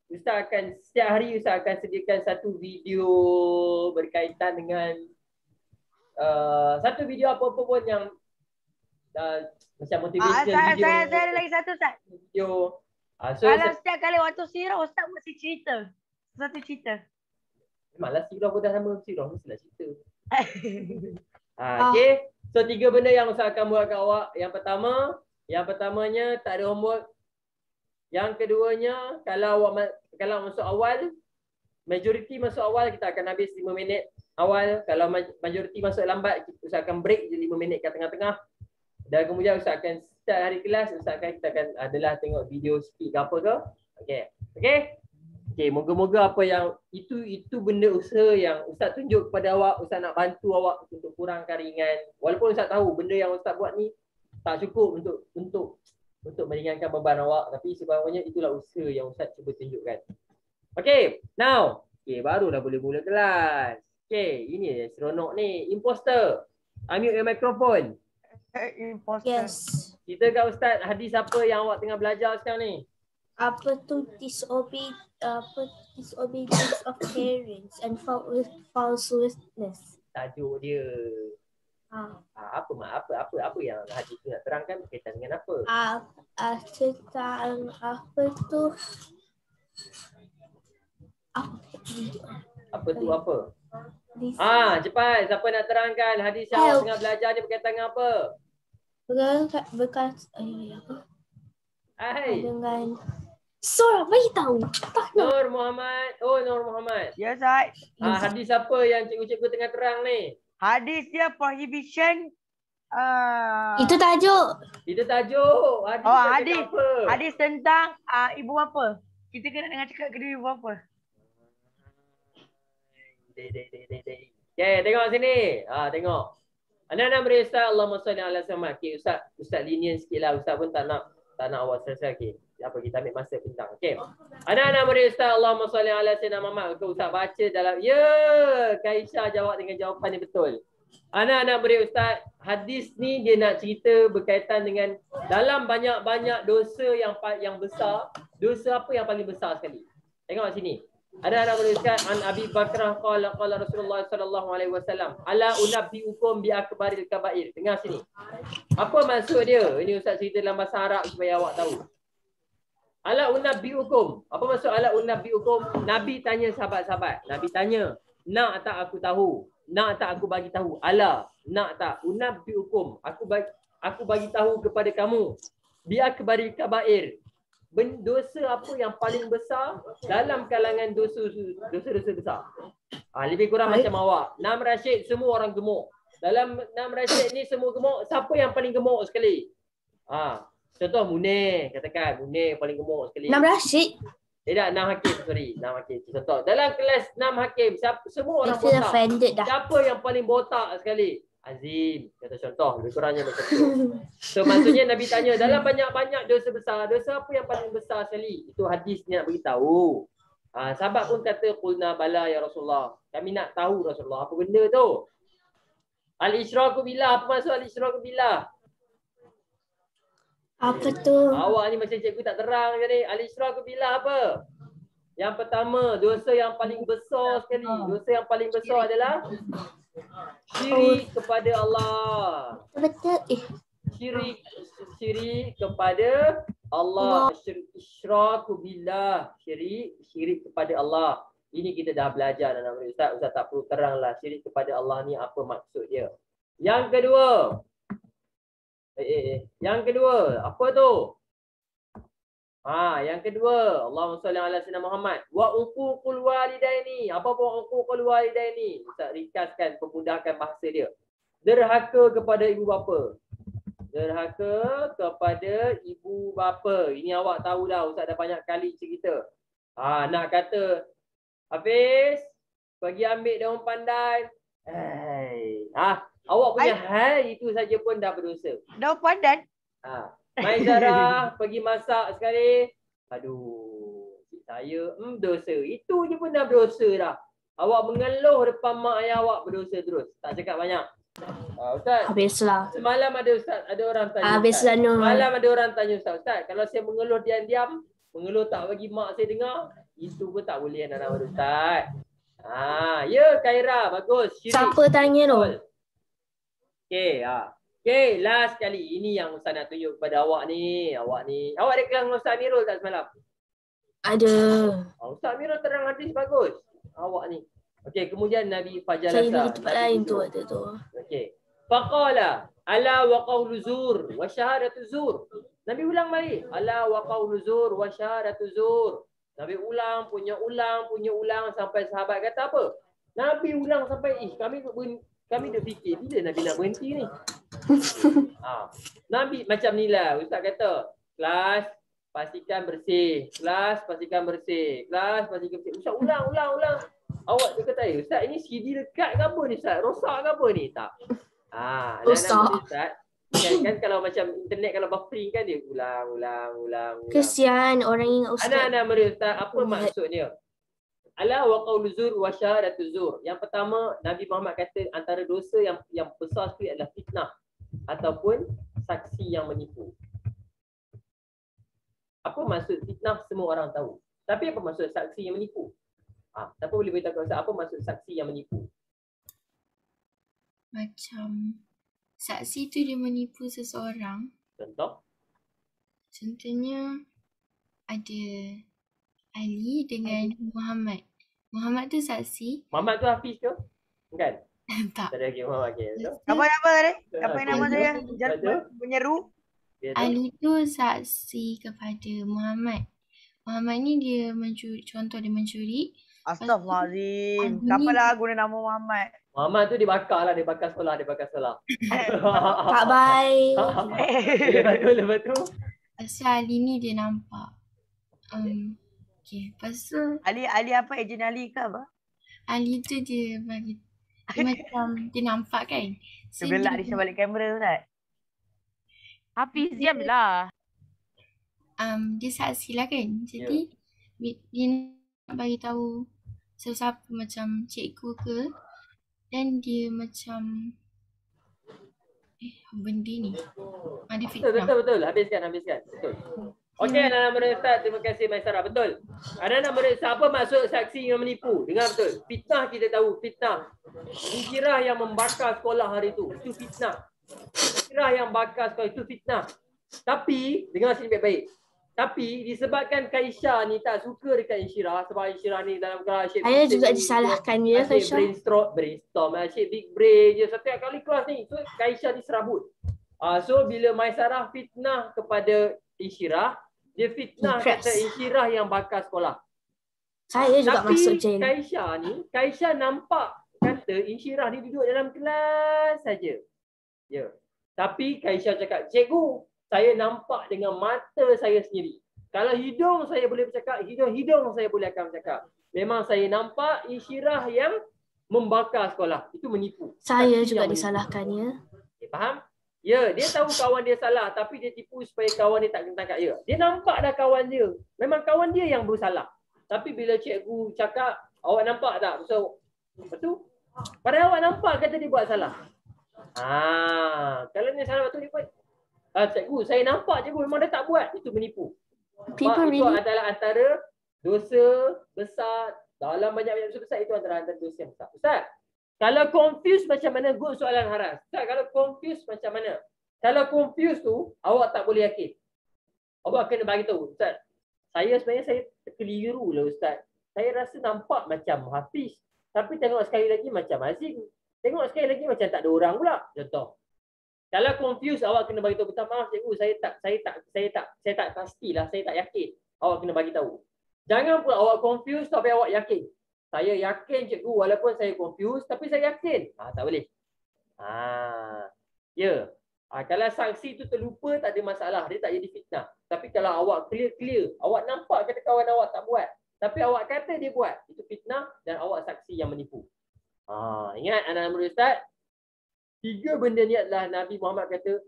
Ustaz akan setiap hari Ustaz akan sediakan satu video berkaitan dengan satu video apa-apa pun yang macam motivational video. Saya ada lagi satu, Ustaz. Video. So Kalau setiap kali waktu sirah, Ustaz mesti cerita. Satu cerita. malah sirah pun dah sama sirah mestilah cerita. Okay. So 3 benda yang Ustaz akan buat kat awak. Yang pertamanya tak ada homework. Yang keduanya kalau masuk awal, majoriti masuk awal kita akan habis 5 minit awal. Kalau majoriti masuk lambat, Ustaz akan break je 5 minit kat tengah-tengah. Dan kemudian Ustaz akan start hari kelas, kita akan adalah tengok video speak ke apa ke. Okay, moga-moga apa yang itu benda usaha yang Ustaz tunjuk kepada awak, Ustaz nak bantu awak untuk kurangkan ringan. Walaupun Ustaz tahu benda yang Ustaz buat ni tak cukup untuk meringankan beban awak, tapi sebenarnya itulah usaha yang Ustaz cuba tunjukkan. Okay, now, baru dah boleh mula kelas. Okay, ini seronok ni. Imposter. Unmute your microphone. Imposter. Yes. Kita kat Ustaz, hadis apa yang awak tengah belajar sekarang ni? Apa tu disobedience of parents and false witness. Tajuk dia. Apa yang hadis tu nak terangkan berkaitan dengan apa? Tentang apa tu? Apa tu apa? Cepat. Siapa nak terangkan hadis yang awak tengah belajar ni berkaitan dengan apa? Dengan Surah, bagi tahu. Nur Muhammad. Oh, Nur Muhammad. Ya, Ustaz. Hadis apa yang cikgu-cikgu tengah terang ni? Hadis dia prohibition. Itu tajuk. Hadis. Hadis tentang ibu bapa. Kita kena dengar cakap kedua ibu bapa. Okay, tengok sini. Tengok. Anak-anak beri Ustaz, Allahumma salli ala Muhammad. Okay, Ustaz lenient sikit lah. Ustaz pun tak nak awak selesai. Okay. Apa kita ambil masa bintang. Okay. Anak-anak beri Ustaz, Allahumma salli ala Sayyidina Muhammad. Ustaz baca dalam. Kaisha jawab dengan jawapan yang betul. Anak-anak beri Ustaz, hadis ni dia nak cerita berkaitan dengan dalam banyak-banyak dosa yang besar. Dosa apa yang paling besar sekali? Tengok sini. Anak-anak beri Ustaz, an Abi Bakrah qala Rasulullah sallallahu alaihi wasallam, ala unabbiukum bi akbaril kabair. Dengar sini. Apa maksud dia? Ini Ustaz cerita dalam bahasa Arab supaya awak tahu. Ala unabbiukum. Apa maksud ala unabbiukum? Nabi tanya sahabat-sahabat. Nabi tanya, nak tak aku tahu? Nak tak aku bagi tahu? Ala, nak tak? Unabbiukum. Aku bagi tahu kepada kamu. Bi akbaril kabair. Dosa apa yang paling besar dalam kalangan dosa-dosa besar. Lebih kurang macam awak. 6 Rashid semua orang gemuk. Dalam 6 Rashid ni semua gemuk. Siapa yang paling gemuk sekali? Contoh Munir, katakan Munir paling gemuk sekali. 6 Rashid? Tidak, 6 Hakim, sorry. 6 Hakim. Contoh, dalam kelas 6 Hakim, semua orang botak. Siapa yang paling botak sekali? Azim, kata contoh, lebih kurangnya macam tu. So maksudnya Nabi tanya, dalam banyak-banyak dosa besar, dosa apa yang paling besar sekali? Itu hadis ni nak beritahu. Sahabat pun kata, qulna bala ya Rasulullah. Kami nak tahu Rasulullah, apa benda tu? Al-Isyraku billah, apa maksud Al-Isyraku billah? Apa tu? Awak ni macam cikgu tak terang je ni. Al-Isyraku billah apa? Yang pertama, dosa yang paling besar sekali. Dosa yang paling besar adalah syirik kepada Allah. Betul. Syirik kepada Allah. Isyraku billah. Syirik kepada Allah. Ini kita dah belajar dalam Ustaz tak perlu teranglah syirik kepada Allah ni apa maksud dia. Yang kedua. Yang kedua, apa tu? Yang kedua, Allahumma salli ala sayyidina Muhammad. Wa uququl walidaini. Apa pun uququl walidaini? Ustaz ringkaskan, pemudahkan bahasa dia. Derhaka kepada ibu bapa. Derhaka kepada ibu bapa. Ini awak tahu dah, Ustaz dah banyak kali cerita. Nak kata, Hafiz, pergi ambil daun pandan. Awak punya itu saja pun dah berdosa. Daun pandan? Maizara pergi masak sekali. Aduh, cik saya dosa. Itu je pun dah berdosa dah. Awak mengeluh depan mak ayah awak berdosa terus. Tak cakap banyak. Ustaz. Habislah. Semalam ada orang tanya. Habislah Nur. Semalam ada orang tanya Ustaz, kalau saya mengeluh diam-diam, mengeluh tak bagi mak saya dengar, itu pun tak boleh anak-anak Ustaz. Ya Khaira, bagus. Syirik. Siapa tanya tu? Okey, Okey, last kali. Ini yang Ustaz nak tunjuk kepada awak ni. Awak ada kelas dengan Ustaz Amirul tak semalam? Ada. Ustaz Amirul terang hadis bagus. Awak ni. Okey, kemudian Nabi fajalasa. Saya pergi tempat Nabi lain tu duduk. waktu tu. Okey. Faqala ala wa qawlu zur wa syahadatu zur. Nabi ulang balik. Ala wa qawlu zur wa syahadatu zur. Nabi ulang sampai sahabat kata apa? Nabi ulang sampai kami dah fikir bila Nabi nak berhenti ni. Nabi macam ni lah. Ustaz kata, kelas pastikan bersih. Kelas pastikan bersih. Kelas pastikan bersih. Ustaz ulang. Awak dia kata, Ustaz ini CD dekat ke apa ni Ustaz? Rosak ke apa ni? Tak. Rosak. Ustaz. Kan kalau macam internet kalau buffering kan dia ulang. Kesian orang ingat Ustaz. Anak-anak murid Ustaz, apa maksudnya? Ala wa qawlu zur wa syahadatu zur. Yang pertama, Nabi Muhammad kata antara dosa yang besar sekali adalah fitnah ataupun saksi yang menipu. Apa maksud fitnah semua orang tahu. Tapi apa maksud saksi yang menipu? Siapa boleh beritahu Ustaz apa maksud saksi yang menipu? Macam saksi tu dia menipu seseorang. Contohnya ada Ali dengan Muhammad. Muhammad tu saksi. Muhammad tu Hafiz ke? Bukan? Tak. Tak ada lagi Muhammad. Okay. Apa tadi? Apa yang nama dia? Menyeru. Ali tu saksi kepada Muhammad. Muhammad ni dia mencuri, contoh dia mencuri. Astaghfirullahaladzim. Kapalah guna nama Muhammad. Muhammad tu dibakar sekolah. Tak baik. Lepas tu. Pasal Ali ni dia nampak. Okay, lepas tu Ali apa? Ejen Ali ke apa? Ali tu dia bagi dia macam dia nampak kan. Dia belak dia balik kamera Ustaz. Hafiz diamlah. Dia saksi lah kan. Jadi dia nak bagi tahu sesiapa macam cikgu ke, dan dia macam benda ni ada fitnah. Betul. Habiskan. Betul. Okey, anak-anak murid Ustaz, terima kasih Maisarah. Betul. Anak-anak murid Ustaz, apa maksud saksi yang menipu? Dengar betul. Fitnah kita tahu, fitnah. Insyirah yang membakar sekolah hari itu fitnah. Insyirah yang bakar sekolah itu fitnah. Tapi, dengar sini baik-baik. Tapi disebabkan Kaisha ni tak suka dekat Insyirah, sebab Insyirah ni dalam kelas Asyik Saya juga disalahkan dia Kaisha. Brainstorm Asyik big brain je setiap kali kelas ni. So Kaisha diserabut. So bila Maisarah fitnah kepada Insyirah, dia fitnah kata Insyirah yang bakar sekolah. Saya juga masuk jail. Tapi Kaisha nampak kata Insyirah ni duduk dalam kelas saja. Ya. Tapi Kaisha cakap, cikgu, saya nampak dengan mata saya sendiri. Kalau hidung saya boleh bercakap, hidung saya boleh akan bercakap. Memang saya nampak Insyirah yang membakar sekolah. Itu menipu. Saya juga disalahkan ya. Faham? Ya, dia tahu kawan dia salah tapi dia tipu supaya kawan dia tak kena tangkap dia. Dia nampak dah kawan dia. Memang kawan dia yang bersalah. Tapi bila cikgu cakap, awak nampak tak? So, betul? Padahal awak nampak kata dia buat salah. Kalau dia salah betul dia buat. Cikgu, saya nampak cikgu memang dia tak buat. Itu menipu. Itu adalah antara dosa besar. Dalam banyak-banyak dosa besar, itu antara dosa yang besar. Ustaz, kalau confused macam mana? Good soalan Haras. Ustaz, kalau confused macam mana? Kalau confused tu, awak tak boleh yakin. Awak kena bagi tahu, Ustaz, sebenarnya saya keliru lah Ustaz. Saya rasa nampak macam Hafiz. Tapi tengok sekali lagi macam Azim. Tengok sekali lagi macam tak ada orang pula. Contoh. Kalau confused, awak kena bagi tahu, minta maaf cikgu, saya tak pastilah, saya tak yakin. Awak kena bagi tahu. Jangan pula awak confused tapi awak yakin. Saya yakin cikgu walaupun saya confused tapi saya yakin. Tak boleh. Ya. Kalau saksi tu terlupa tak ada masalah, dia tak jadi fitnah. Tapi kalau awak clear, awak nampak kata kawan awak tak buat, tapi awak kata dia buat, itu fitnah dan awak saksi yang menipu. Ingat anak murid Ustaz, 3 benda ni adalah Nabi Muhammad kata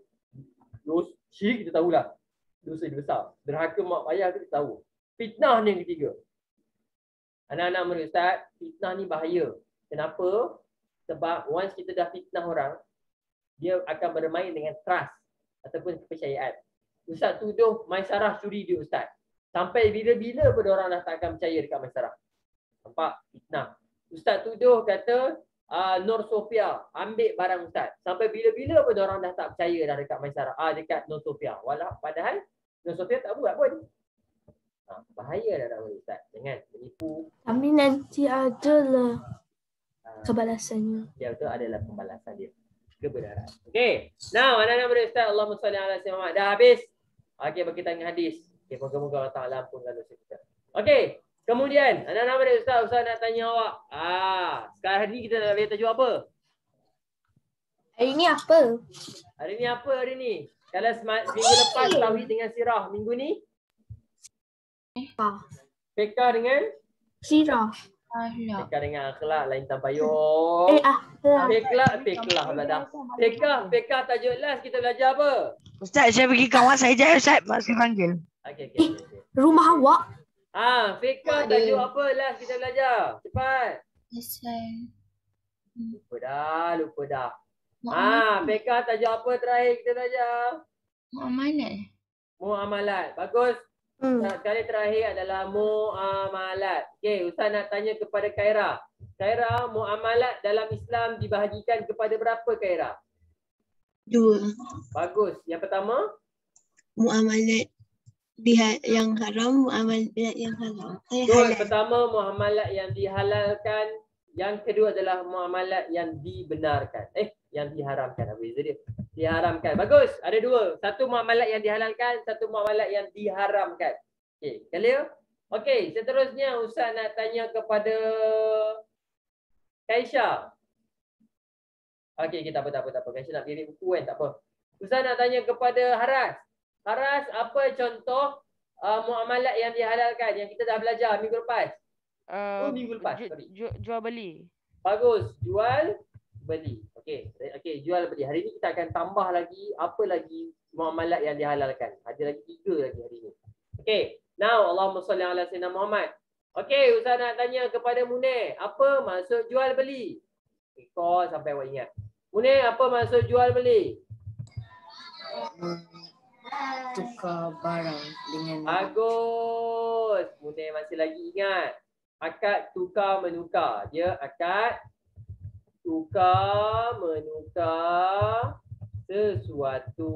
dosa, kita tahulah. Dosa besar. Derhaka mak ayah kita tahu. Fitnah ni yang ketiga. Anak-anak murid Ustaz, fitnah ni bahaya. Kenapa? Sebab once kita dah fitnah orang, dia akan bermain dengan trust ataupun kepercayaan. Ustaz tuduh Maisarah curi dia Ustaz. Sampai bila-bila pun orang dah tak akan percaya dekat Maisarah. Nampak? Fitnah. Ustaz tuduh kata Nur Sofia ambil barang Ustaz. Sampai bila-bila pun orang dah tak percaya dah dekat Maisarah. Dekat Nur Sofia. Padahal Nur Sofia tak buat pun. Bahaya dah nak Ustaz. Jangan menipu. Tapi nanti adalah kebalasannya. Ya, betul, adalah pembalasan dia. Kebenaran. Okey. Now, anak-anak murid Ustaz, Allahumma salli ala sayyidina Muhammad. Dah habis. Okey, bagi kita dengan hadis. Okey, moga-moga Allah Taala ampunkan dosa kita. Okey. Kemudian, anak-anak murid Ustaz nak tanya awak. Sekarang hari ni kita nak bagi tajuk apa? Hari ni apa? Hari ni apa hari ni? Kalau minggu lepas tauhid dengan sirah, minggu ni fiqh dengan Sirah. Ahlak. fiqh dengan akhlak lain tabayun. Fiqh belajar. Fiqh tajuk last kita belajar apa? Ustaz, saya pergi kawan saya je Ustaz. Masih panggil. Okey. Rumah awak. Fiqh tajuk apa last kita belajar? Cepat. Asal. Lupa dah. Fiqh tajuk apa terakhir kita belajar? Muamalat. Muamalat. Bagus. Sekali terakhir adalah muamalat. Okey, Ustaz nak tanya kepada Khaira. Khaira, muamalat dalam Islam dibahagikan kepada berapa Khaira? 2. Bagus. Yang pertama? Muamalat yang haram, muamalat yang halal. Good. Pertama, muamalat yang dihalalkan. Yang kedua adalah muamalat yang dibenarkan. Yang diharamkan. Apa beza dia? Diharamkan. Bagus. Ada 2. Satu muamalat yang dihalalkan, satu muamalat yang diharamkan. Okey, clear? Okey, seterusnya Ustaz nak tanya kepada Kaisha. Okey, kita tak apa. Kaisha nak pilih buku kan, tak apa. Ustaz nak tanya kepada Haras. Haras, apa contoh muamalat yang dihalalkan yang kita dah belajar minggu lepas? Minggu lepas. Jual beli. Bagus. Jual beli. Okey, jual beli. Hari ni kita akan tambah lagi apa lagi muamalat yang dihalalkan. Ada lagi 3 lagi hari ni. Okey. Now, Allahumma salli ala sayyidina Muhammad. Okey, Ustaz nak tanya kepada Munir, apa maksud jual beli? Kau sampai awak ingat. Munir, apa maksud jual beli? Tukar barang dengan Bagus. Munir masih lagi ingat. Akad tukar menukar. Dia akad tukar menukar sesuatu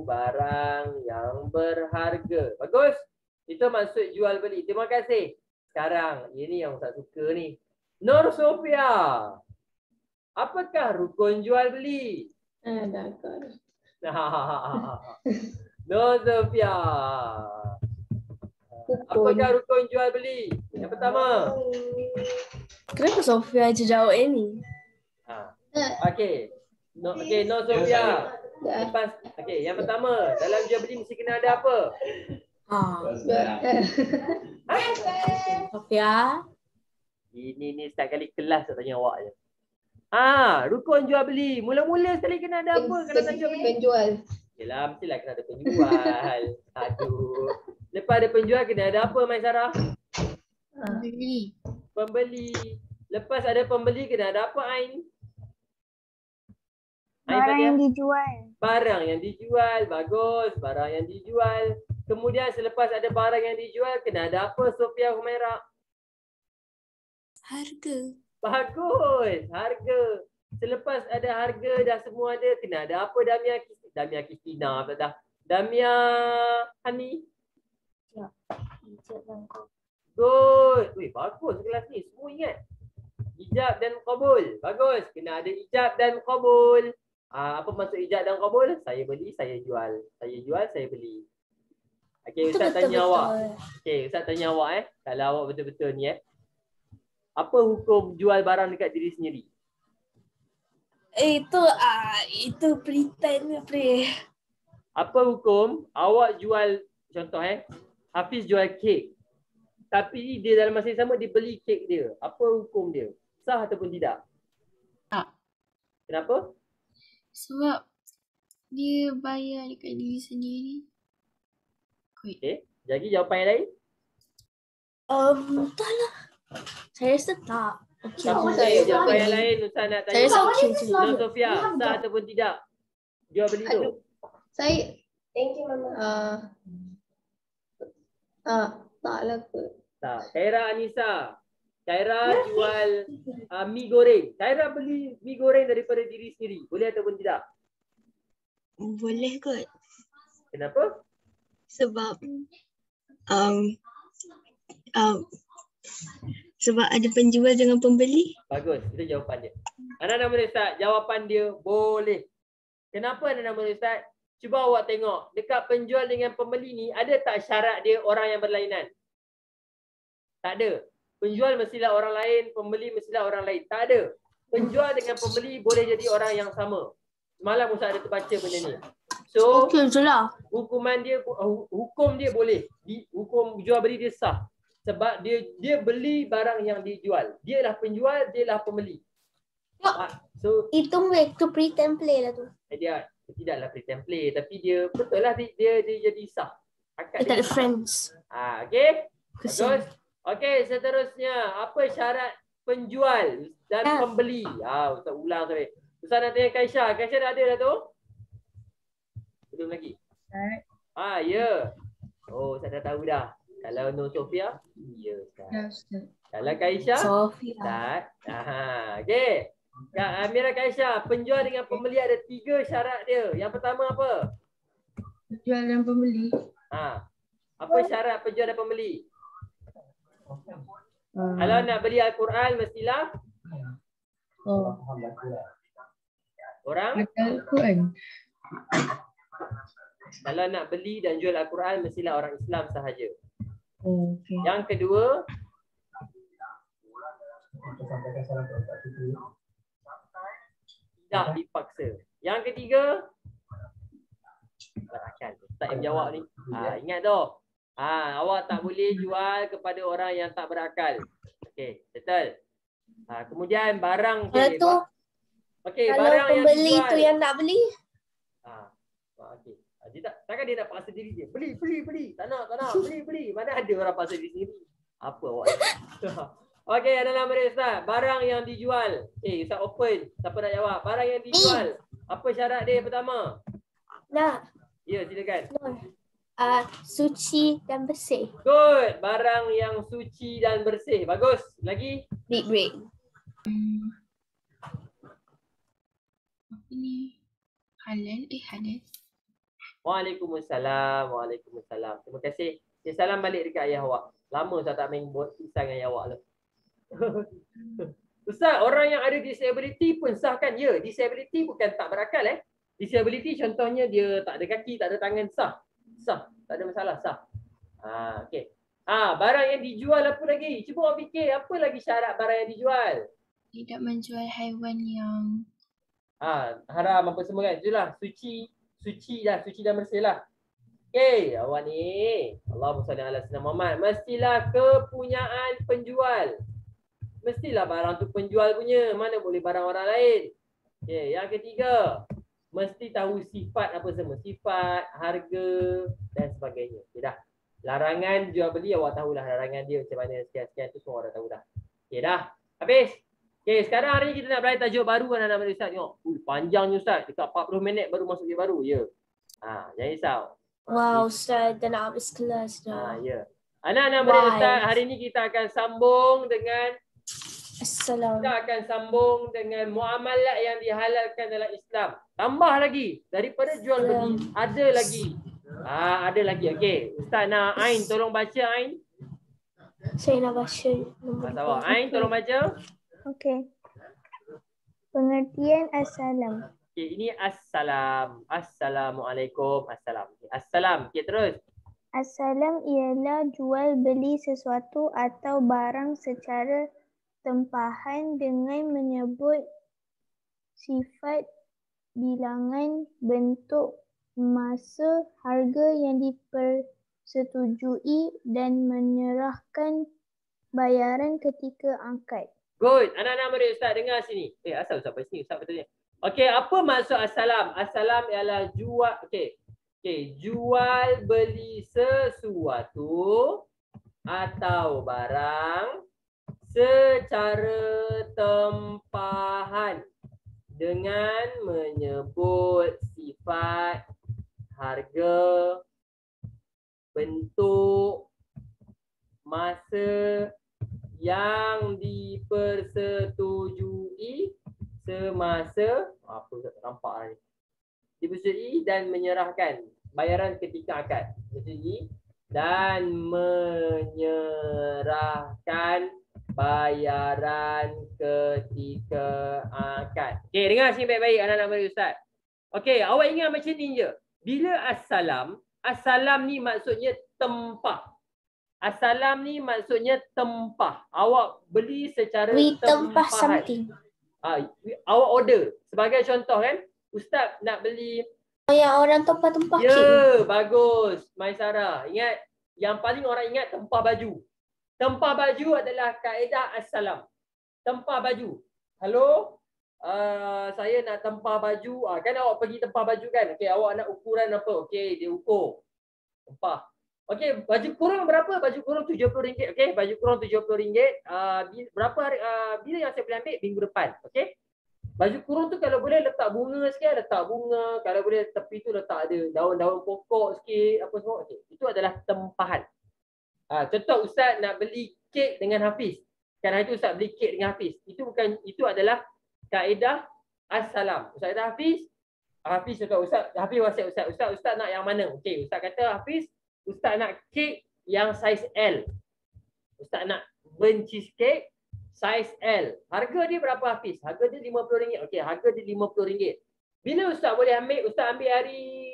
barang yang berharga. Bagus. Itu maksud jual beli. Terima kasih. Sekarang, ini yang Ustaz suka ni. Nur Sofia. Apakah rukun jual beli? Nur Sofia. Apakah rukun jual beli? Yang pertama. Kenapa Sofia je jawab ini? Okey. Nur Sofia. Lepas, yang pertama, dalam jual beli mesti kena ada apa? Sofia. Ini setiap kali kelas saya tanya awak je. Rukun jual beli. Mula-mula sekali kena ada apa kalau nak jual beli? Penjual. Yelah, mestilah kena ada penjual. Aduh. Lepas ada penjual kena ada apa, Maisarah? Pembeli. Lepas ada pembeli kena ada apa, Ain? Barang yang dijual. Barang yang dijual. Bagus. Barang yang dijual. Kemudian selepas ada barang yang dijual, kena ada apa, Sofia Humaira? Harga. Bagus. Harga. Selepas ada harga dah semua ada, kena ada apa, Damia Kristina dah. Damia Hani? Ya. Ijab dan qabul. Good. Bagus kelas ni. Semua ingat. Ijab dan qabul. Bagus. Kena ada ijab dan qabul. Apa maksud ijab dan qabul? Saya beli, saya jual. Saya jual, saya beli. Okey, Ustaz tanya awak. Okey, Ustaz tanya awak kalau awak betul-betul ni apa hukum jual barang dekat diri sendiri? Itu pretend pre. Apa hukum awak jual, contoh Hafiz jual kek. Tapi dia dalam masa yang sama dia beli kek dia. Apa hukum dia? Sah ataupun tidak? Tak. Kenapa? Sebab dia bayar dekat diri sendiri. Okey, jadi jawapan yang lain? Tak lah. Saya rasa tak. Okey, jawapan yang lain Ustaz nak tanya. Saya rasa okey je. Nur Sofia, sah ataupun tidak? Jual beli tu. Saya thank you mama. Tak lah kot. Tak. Khaira Anissa. Khaira jual mi goreng. Khaira beli mi goreng daripada diri sendiri. Boleh ataupun tidak? Boleh kot. Kenapa? Sebab um, um, sebab ada penjual dengan pembeli. Bagus, itu jawapan dia. Anak-anak murid Ustaz, jawapan dia boleh. Kenapa anak-anak murid Ustaz? Cuba awak tengok, dekat penjual dengan pembeli ni, ada tak syarat dia orang yang berlainan? Tak ada. Penjual mestilah orang lain, pembeli mestilah orang lain. Tak ada. Penjual dengan pembeli boleh jadi orang yang sama. Semalam Ustaz ada terbaca benda ni. So, Okey je lah. hukuman dia, hukum dia boleh. Hukum jual beli dia sah. Sebab dia beli barang yang dijual. Dia lah penjual, dia lah pembeli. So, Itu tu pretend play lah tu. dia tidaklah pretend play, tapi dia betul lah dia jadi sah. Akad Kita dia ada sah. friends. Okey. Kesian. Bagus. Okey, seterusnya. Apa syarat penjual dan pembeli? Ustaz ulang tadi. Ustaz nak tanya Kaisha. Kaisha dah ada dah tu? Belum lagi? Ya. Oh, Ustaz dah tahu dah. Kalau Nur Sofia? Ya, Ustaz. Kalau Kaisha? Sofia. Ustaz. Okey. Kak Amira Kaisha, penjual dengan pembeli ada 3 syarat dia. Yang pertama apa? Penjual dan pembeli. Apa syarat penjual dan pembeli? Kalau nak beli Al-Quran mestilah orang Al-Quran. kalau nak beli dan jual Al-Quran mestilah orang Islam sahaja. Okay. Yang kedua, tidak dipaksa. Yang ketiga, berakal. Ustaz yang jawab ni. Ingat tu. Awak tak boleh jual kepada orang yang tak berakal. Okey, betul. Kemudian barang Kalau barang yang pembeli dijual. tu yang nak beli, Okey. Dia takkan dia nak paksa diri dia. Beli. Tak nak. Beli. Mana ada orang paksa diri sendiri. Apa awak? Okey, adalah murid Ustaz. Barang yang dijual. Ustaz open. Siapa nak jawab? Barang yang dijual. Apa syarat dia pertama? nak Ya, silakan. suci dan bersih. Good. Barang yang suci dan bersih. Bagus. Lagi? Big break. Apa ni? Halal. Halal. Waalaikumsalam. Terima kasih. Salam balik dekat ayah awak. Lama saya tak main buat pisang dengan ayah awak tu. Ustaz, orang yang ada disability pun sah kan? Ya, disability bukan tak berakal Disability contohnya dia tak ada kaki, tak ada tangan, sah. Tak ada masalah, sah. Okey. Barang yang dijual apa lagi? Cuba awak fikir apa lagi syarat barang yang dijual? Tidak menjual haiwan yang Haram apa semua kan? Itulah suci dan bersih lah. Okey, awak ni Allahumma salli ala sayyidina Muhammad, mestilah kepunyaan penjual. Mestilah barang tu penjual punya, mana boleh barang orang lain. Okey, yang ketiga, mesti tahu sifat apa semua, sifat, harga dan sebagainya. Okey dah. Larangan jual beli awak tahulah larangan dia macam mana, sekian-sekian tu semua orang tahu dah. Okey dah. Habis. Okey, sekarang hari ni kita nak belajar tajuk baru kan anak-anak Ustaz tengok. Panjangnya Ustaz, dekat 40 minit baru masuk dia baru. Ya. Jangan risau. Wow, Ustaz, dah nak habis kelas dah. Ya. Anak-anak murid Ustaz, hari ni kita akan sambung dengan muamalat yang dihalalkan dalam Islam. Tambah lagi daripada jual beli, ada lagi. Ada lagi. Okey, Ustaz nak Ain tolong baca Ain. Saya nak baca. Ain tolong baca. Okey. Pengertian assalam. Okey, ini assalam. Assalamualaikum. Assalam. Okey, terus. Assalam ialah jual beli sesuatu atau barang secara tempahan dengan menyebut sifat, bilangan, bentuk, masa, harga yang dipersetujui dan menyerahkan bayaran ketika akad. Good. Anak-anak murid Ustaz dengar sini. Asal Ustaz sampai sini Ustaz betulnya. Okey, apa maksud assalam? Assalam ialah jual. Okey, jual beli sesuatu atau barang secara tempahan dengan menyebut sifat, harga, bentuk, masa yang dipersetujui semasa apa tak nampak ni. Dipersetujui dan menyerahkan bayaran ketika akad. Dipersetujui dan menyerahkan bayaran ketika akad. Okey, dengar sini baik-baik anak-anak murid Ustaz. Okey, awak ingat macam ni je. Bila assalam, assalam ni maksudnya tempah. Assalam ni maksudnya tempah. Awak beli secara We tempah tempahan. something. Awak order. Sebagai contoh kan, Ustaz nak beli. Oh, yang orang tempah-tempah Ya, cake. bagus. Maisara. Ingat, yang paling orang ingat tempah baju. Tempah baju adalah kaedah assalam. Tempah baju. Halo? Saya nak tempah baju. Kan awak pergi tempah baju kan? Okey, awak nak ukuran apa? Okey, dia ukur. Tempah. Okey, baju kurung berapa? Baju kurung RM70. Okey, baju kurung RM70. Berapa hari, bila yang saya boleh ambil? Minggu depan. Okey? Baju kurung tu kalau boleh letak bunga sikit, letak bunga. Kalau boleh tepi tu letak ada daun-daun pokok sikit, apa semua. Okey, itu adalah tempahan. Contoh Ustaz nak beli kek dengan Hafiz. Kan hari tu Ustaz beli kek dengan Hafiz. Itu adalah kaedah assalam. Ustaz kata Hafiz contoh Ustaz, Hafiz wasiat Ustaz nak yang mana? Okey, Ustaz kata Hafiz, Ustaz nak kek yang saiz L. Ustaz nak burnt cheesecake saiz L. Harga dia berapa Hafiz? Harga dia RM50. Okey, harga dia RM50. Bila Ustaz boleh ambil? Ustaz ambil hari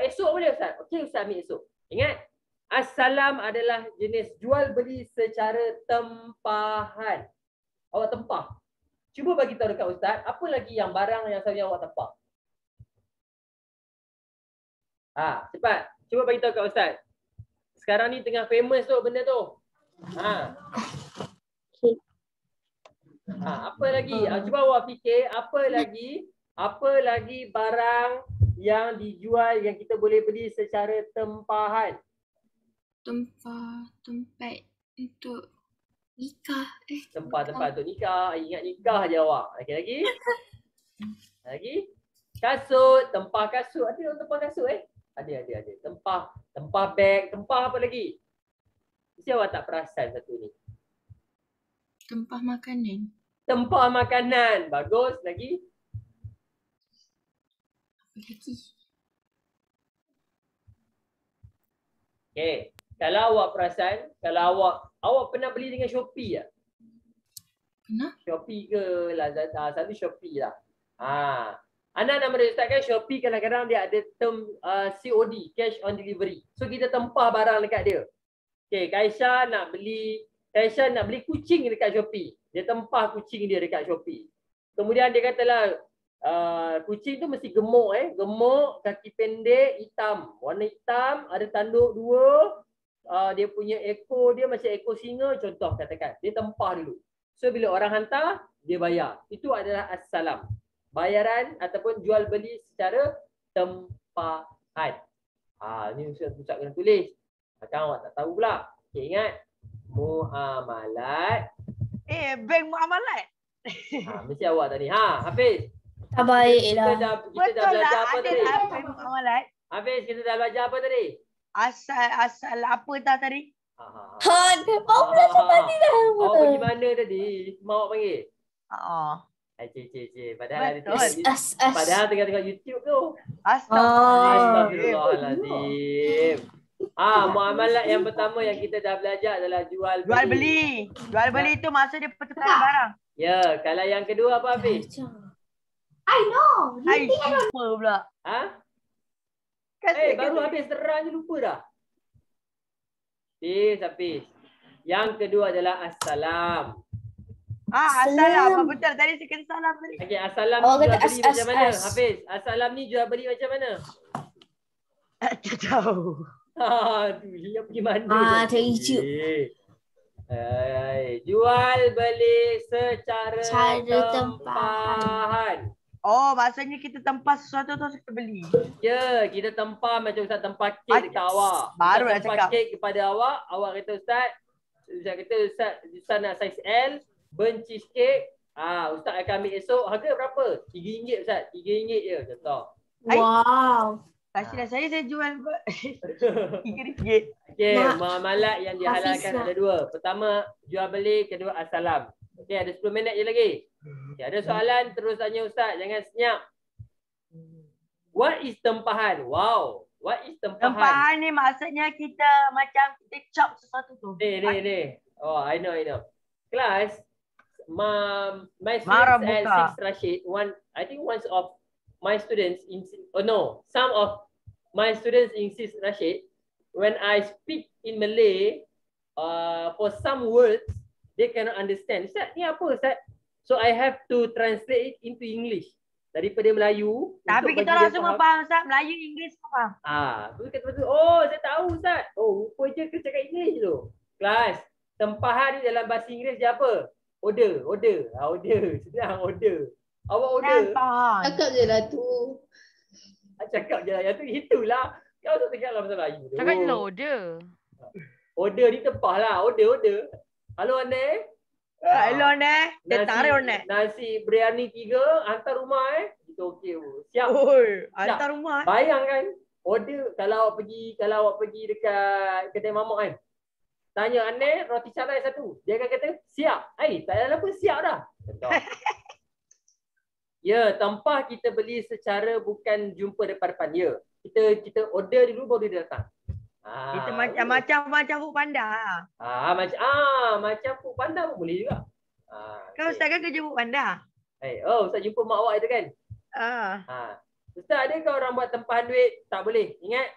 esok boleh Ustaz? Okey, Ustaz ambil esok. Ingat, assalam adalah jenis jual beli secara tempahan. Awak tempah. Cuba bagi tahu dekat Ustaz, apa lagi yang barang yang selalu awak tempah? Cepat. Cuba bagi tahu kat Ustaz. Sekarang ni tengah famous tu benda tu. Apa lagi? Cuba awak fikir apa lagi barang yang dijual yang kita boleh beli secara tempahan. Tempat untuk nikah. Tempat untuk nikah. Ingat nikah je awak. Lagi? Kasut, tempah kasut. Ada orang tempah kasut Ada. Tempah beg, tempah apa lagi? Mesti awak tak perasan satu ni. Tempah makanan. Tempah makanan. Bagus. Lagi? Apa lagi? Okey. Kalau awak perasan, kalau awak pernah beli dengan Shopee tak? Pernah? Shopee ke Lazada? Selalu Shopee lah. Anak nak Ustaz kan Shopee kadang-kadang dia ada term COD, cash on delivery. So kita tempah barang dekat dia. Okey, Kaisha nak beli kucing dekat Shopee. Dia tempah kucing dia dekat Shopee. Kemudian dia katalah kucing tu mesti gemuk gemuk, kaki pendek, hitam. Warna hitam, ada tanduk 2. Dia punya ekor dia macam ekor singa contoh katakan. Dia tempah dulu. So bila orang hantar, dia bayar. Itu adalah assalam. Bayaran ataupun jual beli secara tempahan. Ni Ustaz kena tulis. Kan awak tak tahu pula. Okay, ingat. Muamalat. Bank muamalat. Mesti awak tadi. Hafiz. Tak baik lah. Kita dah belajar apa tadi? Bank muamalat. Hafiz, kita dah belajar apa tadi? Asal apa tadi? Mau belajar tadi dah. Awak pergi mana tadi? Mak awak panggil? Padahal padahal tengah YouTube tu. Astagfirullahalazim. Muamalat yang pertama yang kita dah belajar adalah jual beli. Jual beli tu maksud dia pertukaran barang. Ya, kalau yang kedua apa Hafiz? I know. Lupa pula. Baru habis terang je lupa dah. Hafiz. Yang kedua adalah assalam. Assalam. Betul tadi saya kata salam tadi. Okey, assalam ni jual beli macam mana? Hafiz, assalam ni jual beli macam mana? Tak tahu. Dia pergi mana? Terhijau. Jual beli secara tempahan. Maksudnya kita tempah sesuatu tu kita beli. Ya, kita tempah macam Ustaz tempah kek dekat awak. Baru nak tempah cakap. Kek kepada awak kata Ustaz kata Ustaz nak saiz L, burnt cheesecake. Ustaz akan ambil esok. Harga berapa? RM3 Ustaz. RM3 je contoh. Wow. Kasihlah saya jual RM3. Okey, Mak, muamalat yang dihalalkan Hafiz, ada dua. Pertama, jual beli, kedua assalam. Okey, ada 10 minit je lagi. Okay, ada soalan terus tanya ustaz, jangan senyap. What is tempahan? Wow, what is tempahan? Tempahan ni maksudnya kita macam kita chop sesuatu tu. Ni. Oh, I know. Kelas, my Marah students buka. at 6 Rashid, I think one of my students some of my students in 6 Rashid, when I speak in Malay, for some words, they cannot understand. Ustaz, ni apa Ustaz? So I have to translate it into English. Daripada Melayu. Tapi untuk kita bagi orang dia semua faham Ustaz. Melayu, Inggeris semua faham. Terus kata betul. Oh, saya tahu Ustaz. Oh, rupa je ke cakap English tu. Kelas, tempahan ni dalam bahasa Inggeris dia apa? Order. Order. Sedang order. Awak order. Tempahan. Cakap je lah tu. Cakap je lah. Yang tu itulah. Kau tu cakap dalam bahasa Melayu tu. Cakap je lah order. Order ni tempah lah. Order. Halo ane. Hello ne. Dia tarik ne. Nasi biryani 3 hantar rumah Itu okey. Siap. Oi, hantar rumah. Bayangkan order kalau awak pergi dekat kedai mamak kan. Tanya ane roti canai 1. Dia akan kata siap. Tak ada apa siap dah. Betul. Ya, tempah kita beli secara bukan jumpa depan-depan. Ya. Kita order dulu baru dia datang. Kita macam food panda. Macam food panda pun boleh juga. Kau Ustaz kan kerja food panda? Ustaz jumpa mak awak itu kan? Ustaz, ada ke orang buat tempahan duit? Tak boleh. Ingat,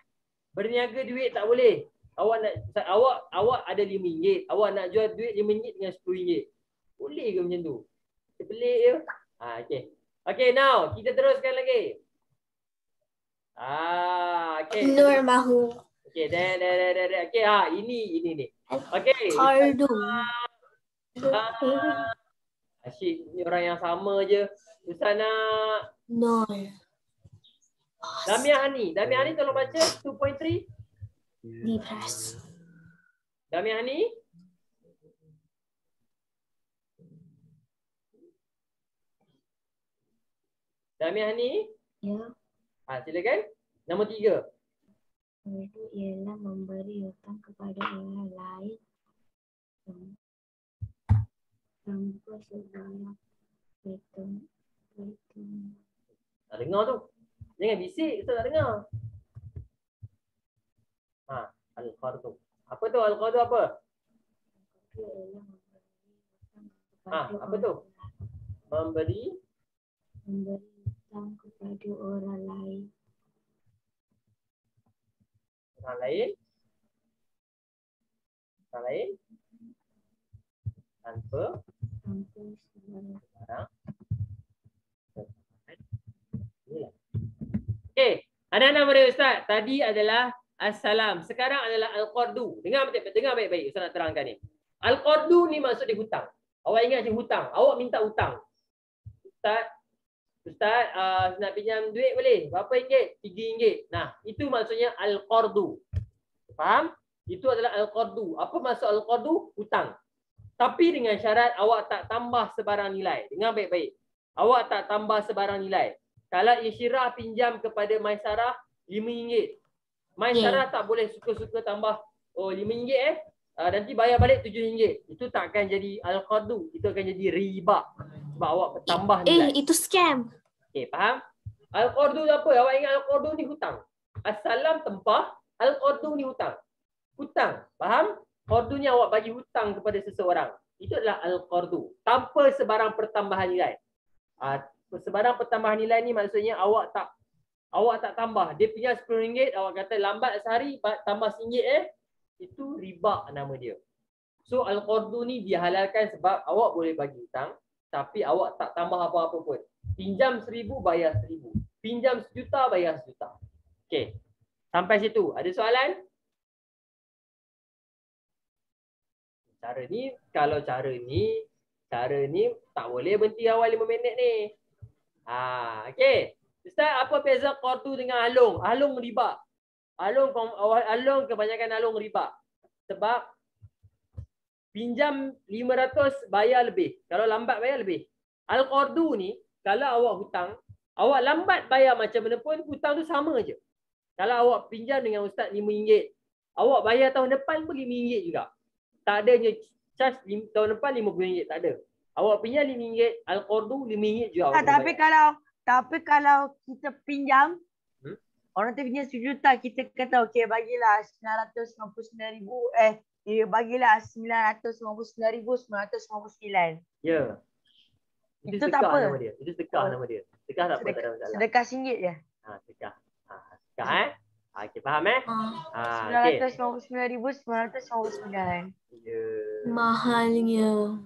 berniaga duit tak boleh. Awak ada RM5. Awak nak jual duit RM5 dengan RM10. Boleh ke macam tu? Pelik je. Okay, now kita teruskan lagi. Okay. Nur mahu. Okay, dah. Okay, ini ni. Okay. Kardu. Asyik, ni orang yang sama je. Ustaz nak Nur. Damia Hani tolong baca 2.3. Di press. Damia Hani. Ya. Silakan. Nombor 3. Itu ialah memberi hutang kepada orang lain tanpa sebarang pertama. Tak dengar tu. Jangan bisik, kita tak dengar. Al-Qardu. Apa tu Al-Qardu apa? Apa tu? Memberi hutang kepada orang lain. Orang lain tanpa sebarang. Okey, anak-anak murid Ustaz, tadi adalah Assalam, sekarang adalah Al-Qardu. Dengar baik-baik Ustaz nak terangkan ni. Al-Qardu ni maksud dia hutang. Awak ingat je hutang. Awak minta hutang. Ustaz, nak pinjam duit boleh? Berapa ringgit? RM3. Nah, itu maksudnya Al-Qardu. Faham? Itu adalah Al-Qardu. Apa maksud Al-Qardu? Hutang. Tapi dengan syarat awak tak tambah sebarang nilai. Dengar baik-baik. Awak tak tambah sebarang nilai. Kalau Isyirah pinjam kepada Maisarah RM5. Maisarah tak boleh suka-suka tambah RM5 nanti bayar balik RM7. Itu tak akan jadi Al-Qardu. Itu akan jadi riba. Sebab awak bertambah nilai. Itu scam. Okey, faham? Al-Qardu apa? Awak ingat Al-Qardu ni hutang. Assalam tempah, Al-Qardu ni hutang. Hutang, faham? Qardu ni awak bagi hutang kepada seseorang. Itu adalah Al-Qardu. Tanpa sebarang pertambahan nilai. Sebarang pertambahan nilai ni maksudnya awak tak tambah. Dia punya RM10, awak kata lambat sehari tambah RM1, itu riba nama dia. So Al-Qardu ni dihalalkan sebab awak boleh bagi hutang tapi awak tak tambah apa-apa pun. Pinjam RM1,000 bayar RM1,000. Pinjam RM1,000,000 bayar RM1,000,000. Okey. Sampai situ. Ada soalan? Kalau cara ni tak boleh berhenti awal 5 minit ni. Okey. Ustaz, apa beza qardu dengan alung? Alung riba. Alung kebanyakan alung riba. Sebab pinjam 500 bayar lebih. Kalau lambat bayar lebih. Al-Qardu ni kalau awak hutang, awak lambat bayar macam mana pun hutang tu sama je. Kalau awak pinjam dengan ustaz RM5, awak bayar tahun depan pun RM5 juga. Tak adanya charge tahun depan RM50, tak ada. Awak pinjam RM5, Al-Qardu RM5 juga. Tapi kalau kita pinjam, orang tu pinjam 1 juta, kita kata okey bagilah 999,000, bagilah 999,999. Ya. Itu tak apa. Nama dia. Itu sedekah nama dia. Sedekah tak apa, tak ada masalah. Sedekah RM1 je. Sedekah. Sedekah okey, faham okey. 999,999. Ya. Mahalnya.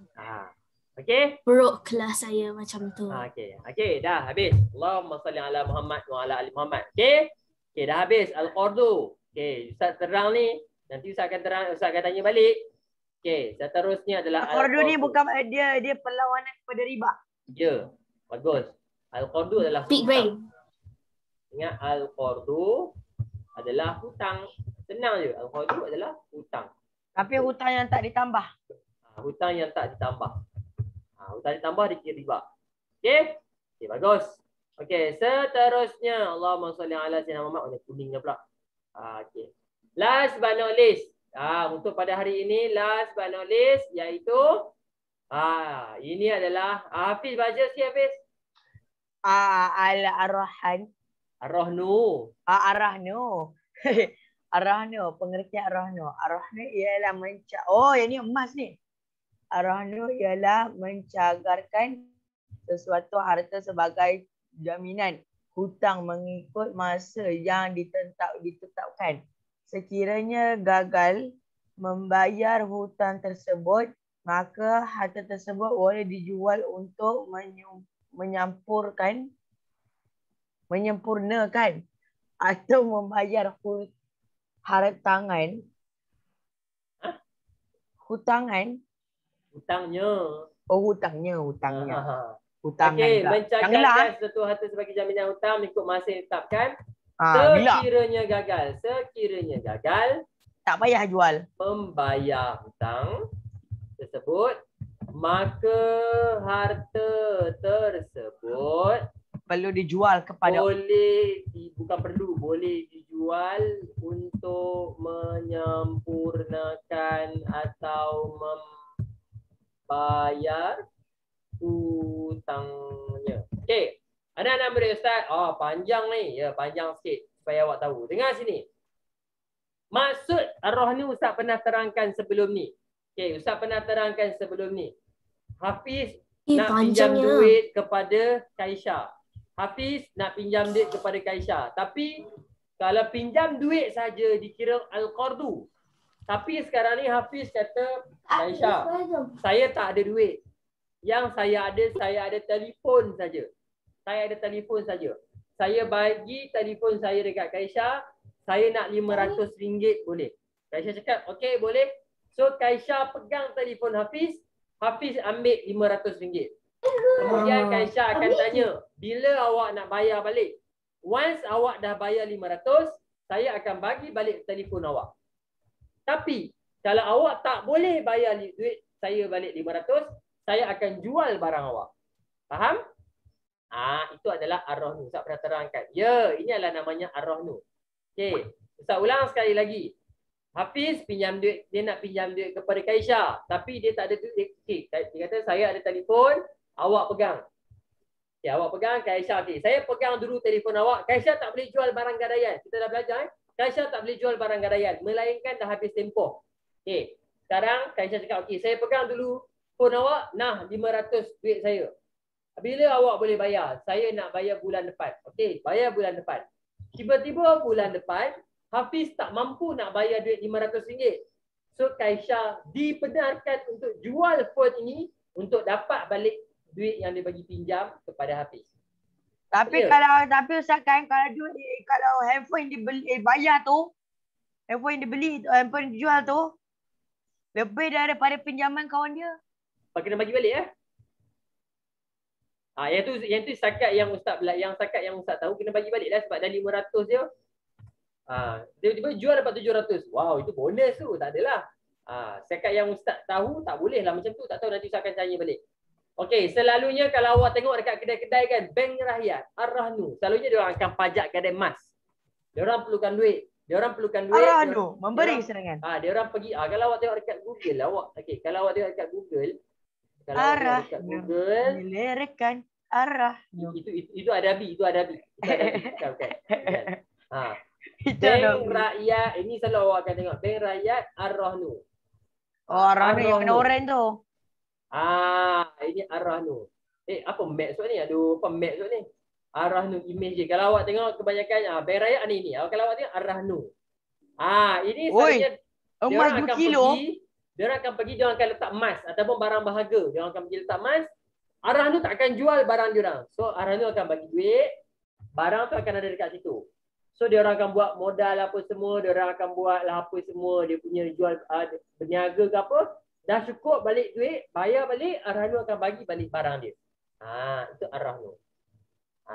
Okey. Perut kelas saya macam tu. Okey. Okey, dah habis. Allahumma salli ala Muhammad wa ala ali Muhammad. Okey. Okey, dah habis Al-Qardu. Okey, Ustaz terang ni. Nanti Ustaz akan terang, Ustaz akan tanya balik. Okey, seterusnya adalah Al-Qardu ni bukan dia perlawanan kepada riba. Ya. Bagus. Al-Qardu adalah Big brain. Ingat Al-Qardu adalah hutang. Senang je. Al-Qardu adalah hutang. Tapi hutang yang tak ditambah. Hutang yang tak ditambah. Hutang ditambah dikira riba. Okey? Okey, bagus. Okey, seterusnya Allahumma salli ala sayyidina Muhammad. Warna kuningnya pula. Okey. Last but not least. Untuk pada hari ini last but not least iaitu ini adalah Hafiz baca sikit Hafiz. Al-Arrahan. Ar-Rahnu. Ar-Rahnu. Ar-Rahnu, pengertian Ar-Rahnu. Ar-Rahnu ialah yang ni emas ni. Ar-Rahnu ialah mencagarkan sesuatu harta sebagai jaminan hutang mengikut masa yang ditetapkan. Sekiranya gagal membayar hutang tersebut, maka harta tersebut boleh dijual untuk menyempurnakan atau membayar hutangan. Hutangnya. Okey, mencagarkan sesuatu harta sebagai jaminan hutang mengikut masa yang ditetapkan. Sekiranya gagal, tak payah jual. Membayar hutang tersebut, maka harta tersebut perlu dijual kepada boleh dijual untuk menyempurnakan atau membayar hutangnya. Okey. Anak-anak murid Ustaz, panjang ni. Ya, panjang sikit supaya awak tahu. Dengar sini. Maksud Ar-Rahnu Ustaz pernah terangkan sebelum ni. Okey, Ustaz pernah terangkan sebelum ni. Hafiz nak pinjam duit kepada Kaisha. Hafiz nak pinjam duit kepada Kaisha. Tapi kalau pinjam duit saja dikira Al-Qardu. Tapi sekarang ni Hafiz kata, Kaisha, saya tak ada duit. Yang saya ada telefon saja. Saya bagi telefon saya dekat Kaisha, saya nak RM500 boleh? Kaisha cakap, okey boleh. So Kaisha pegang telefon Hafiz, Hafiz ambil RM500. Kemudian Kaisha akan tanya, bila awak nak bayar balik? Once awak dah bayar RM500, saya akan bagi balik telefon awak. Tapi kalau awak tak boleh bayar duit saya balik RM500, saya akan jual barang awak. Faham? Itu adalah Ar-Rahnu. Ustaz pernah terangkan. Ya, ini adalah namanya Ar-Rahnu. Okey, Ustaz ulang sekali lagi. Hafiz pinjam duit, dia nak pinjam duit kepada Kaisha, tapi dia tak ada duit. Okey, dia kata saya ada telefon, awak pegang. Okey, awak pegang, Kaisha okey. Saya pegang dulu telefon awak. Kaisha tak boleh jual barang gadaian. Kita dah belajar Kaisha tak boleh jual barang gadaian melainkan dah habis tempoh. Okey. Sekarang Kaisha cakap okey, saya pegang dulu phone awak, nah RM500 duit saya. Bila awak boleh bayar? Saya nak bayar bulan depan. Okey, bayar bulan depan. Tiba-tiba bulan depan, Hafiz tak mampu nak bayar duit RM500. So Kaisha dibenarkan untuk jual phone ini untuk dapat balik duit yang dia bagi pinjam kepada Hafiz. Tapi Ustaz kan kalau handphone dibeli bayar tu, handphone dibeli, handphone dijual tu lebih daripada pinjaman kawan dia. Kena bagi balik yang tu setakat yang Ustaz tahu kena bagi balik lah sebab dah RM500 je. Tiba-tiba jual dapat RM700. Wow, itu bonus tu. Tak adalah. Setakat yang Ustaz tahu tak boleh lah macam tu. Tak tahu nanti Ustaz akan tanya balik. Okey, selalunya kalau awak tengok dekat kedai-kedai kan, Bank Rakyat, Ar-Rahnu, selalunya dia orang akan pajak kedai emas. Dia orang perlukan duit. Arahnu, memberi serangan. Dia orang pergi. Kalau awak tengok dekat Google, kalau awak tengok dekat Google, Melerikan arah. Itu adabi. Bukan. Bank rakyat, ini selalu awak akan tengok. Bank rakyat Ar-Rahnu. Arahnu yang warna oranye tu. Ini Ar-Rahnu. Apa maksud ni? Aduh, apa maksud ni? Ar-Rahnu image je. Kalau awak tengok kebanyakan bank rakyat ni. Kalau awak tengok Ar-Rahnu. Ini selalunya emas 2 kilo. Dia orang akan pergi, dia orang akan letak emas ataupun barang berharga. Dia orang akan pergi letak emas. Ar-Rahnu tak akan jual barang dia orang. So Ar-Rahnu akan bagi duit. Barang tu akan ada dekat situ. So dia orang akan buat modal apa semua, dia orang akan buat lah apa semua, dia punya jual berniaga ke apa. Dah cukup balik duit, bayar balik, Ar-Rahnu akan bagi balik barang dia. Itu Ar-Rahnu.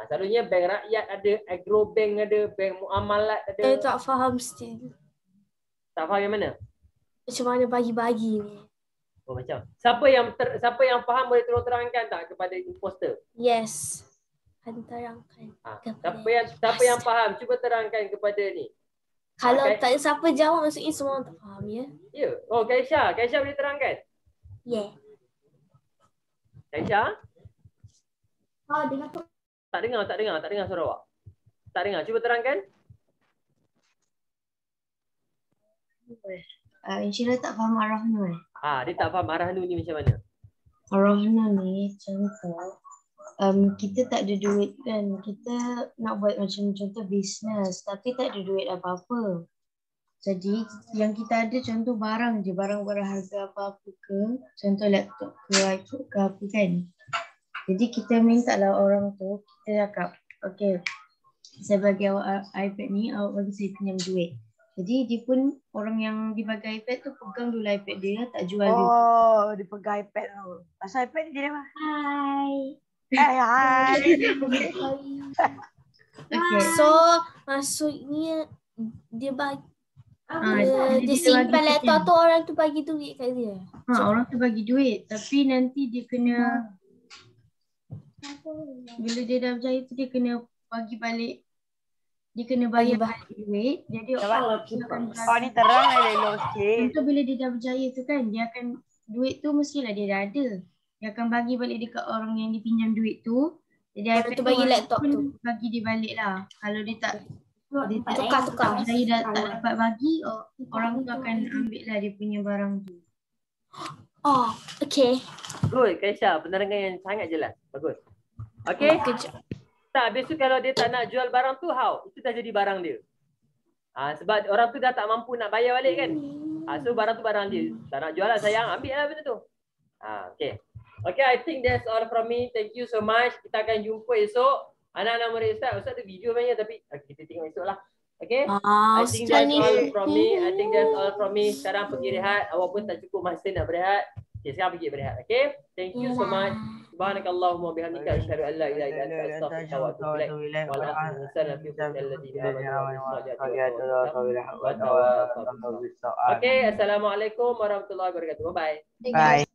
Selalunya bank rakyat ada, agro bank ada, bank muamalat ada. Saya tak faham still. Tak faham yang mana? Macam mana bagi-bagi ni? Macam. Siapa yang faham boleh tolong terangkan tak kepada imposter? Yes. Akan terangkan. Siapa yang faham, cuba terangkan kepada ni. Kalau tak ada siapa jawab, maksudnya semua orang tak faham, ya? Ya. Kaisha boleh terangkan? Yeah. Kaisha? Dengar tu. Tak dengar suara awak. Tak dengar, cuba terangkan. Insyirah tak faham Ar-Rahnu Dia tak faham Ar-Rahnu ni macam mana? Ar-Rahnu ni contoh, kita tak ada duit kan. Kita nak buat macam contoh bisnes tapi tak ada duit apa-apa. Jadi yang kita ada contoh barang je, barang berharga apa-apa ke, contoh laptop ke iPhone ke apa kan. Jadi kita minta lah orang tu, kita cakap, okay, saya bagi awak iPad ni, awak bagi saya pinjam duit. Jadi dia pun, orang yang dibagi iPad tu pegang dulu iPad dia, tak jual dia. Dia pegang iPad tu. Pasal iPad dia apa? Hai. Okay. So, maksudnya dia bagi dia simpan laptop tu, orang tu bagi duit kat dia. Orang tu bagi duit, tapi nanti dia kena bila dia dah berjaya tu dia kena bagi balik. Dia kena bagi balik duit. Jadi ni terang lah elok sikit. Contoh bila dia dah berjaya tu kan, dia akan duit tu mestilah dia dah ada. Dia akan bagi balik dekat orang yang dipinjam duit tu. Jadi orang tu bagi laptop tu, bagi dia balik lah. Kalau dia tak tukar. Saya dah tak dapat bagi, orang tu akan ambil lah dia punya barang tu. Okay. Good, Kaisha. Penerangan yang sangat jelas. Bagus. Okay. Tak, habis tu kalau dia tak nak jual barang tu, itu dah jadi barang dia. Sebab orang tu dah tak mampu nak bayar balik kan. So barang tu barang dia. Tak nak jual lah sayang, ambil lah benda tu. Okay. Okay, I think that's all from me. Thank you so much. Kita akan jumpa esok. Anak-anak murid Ustaz ada video banyak tapi kita tengok esok lah. Okay. I think that's all from me. Sekarang pergi rehat. Awak pun tak cukup masa nak berehat. Okay, sekarang pergi berehat. Okay. Thank you so much. Subhanakallahumma bihamdika asyhadu an la ilaha illa anta astaghfiruka wa atubu ilaik. Wa la ilaha illa anta. Okay, assalamualaikum warahmatullahi wabarakatuh. Bye bye. Bye.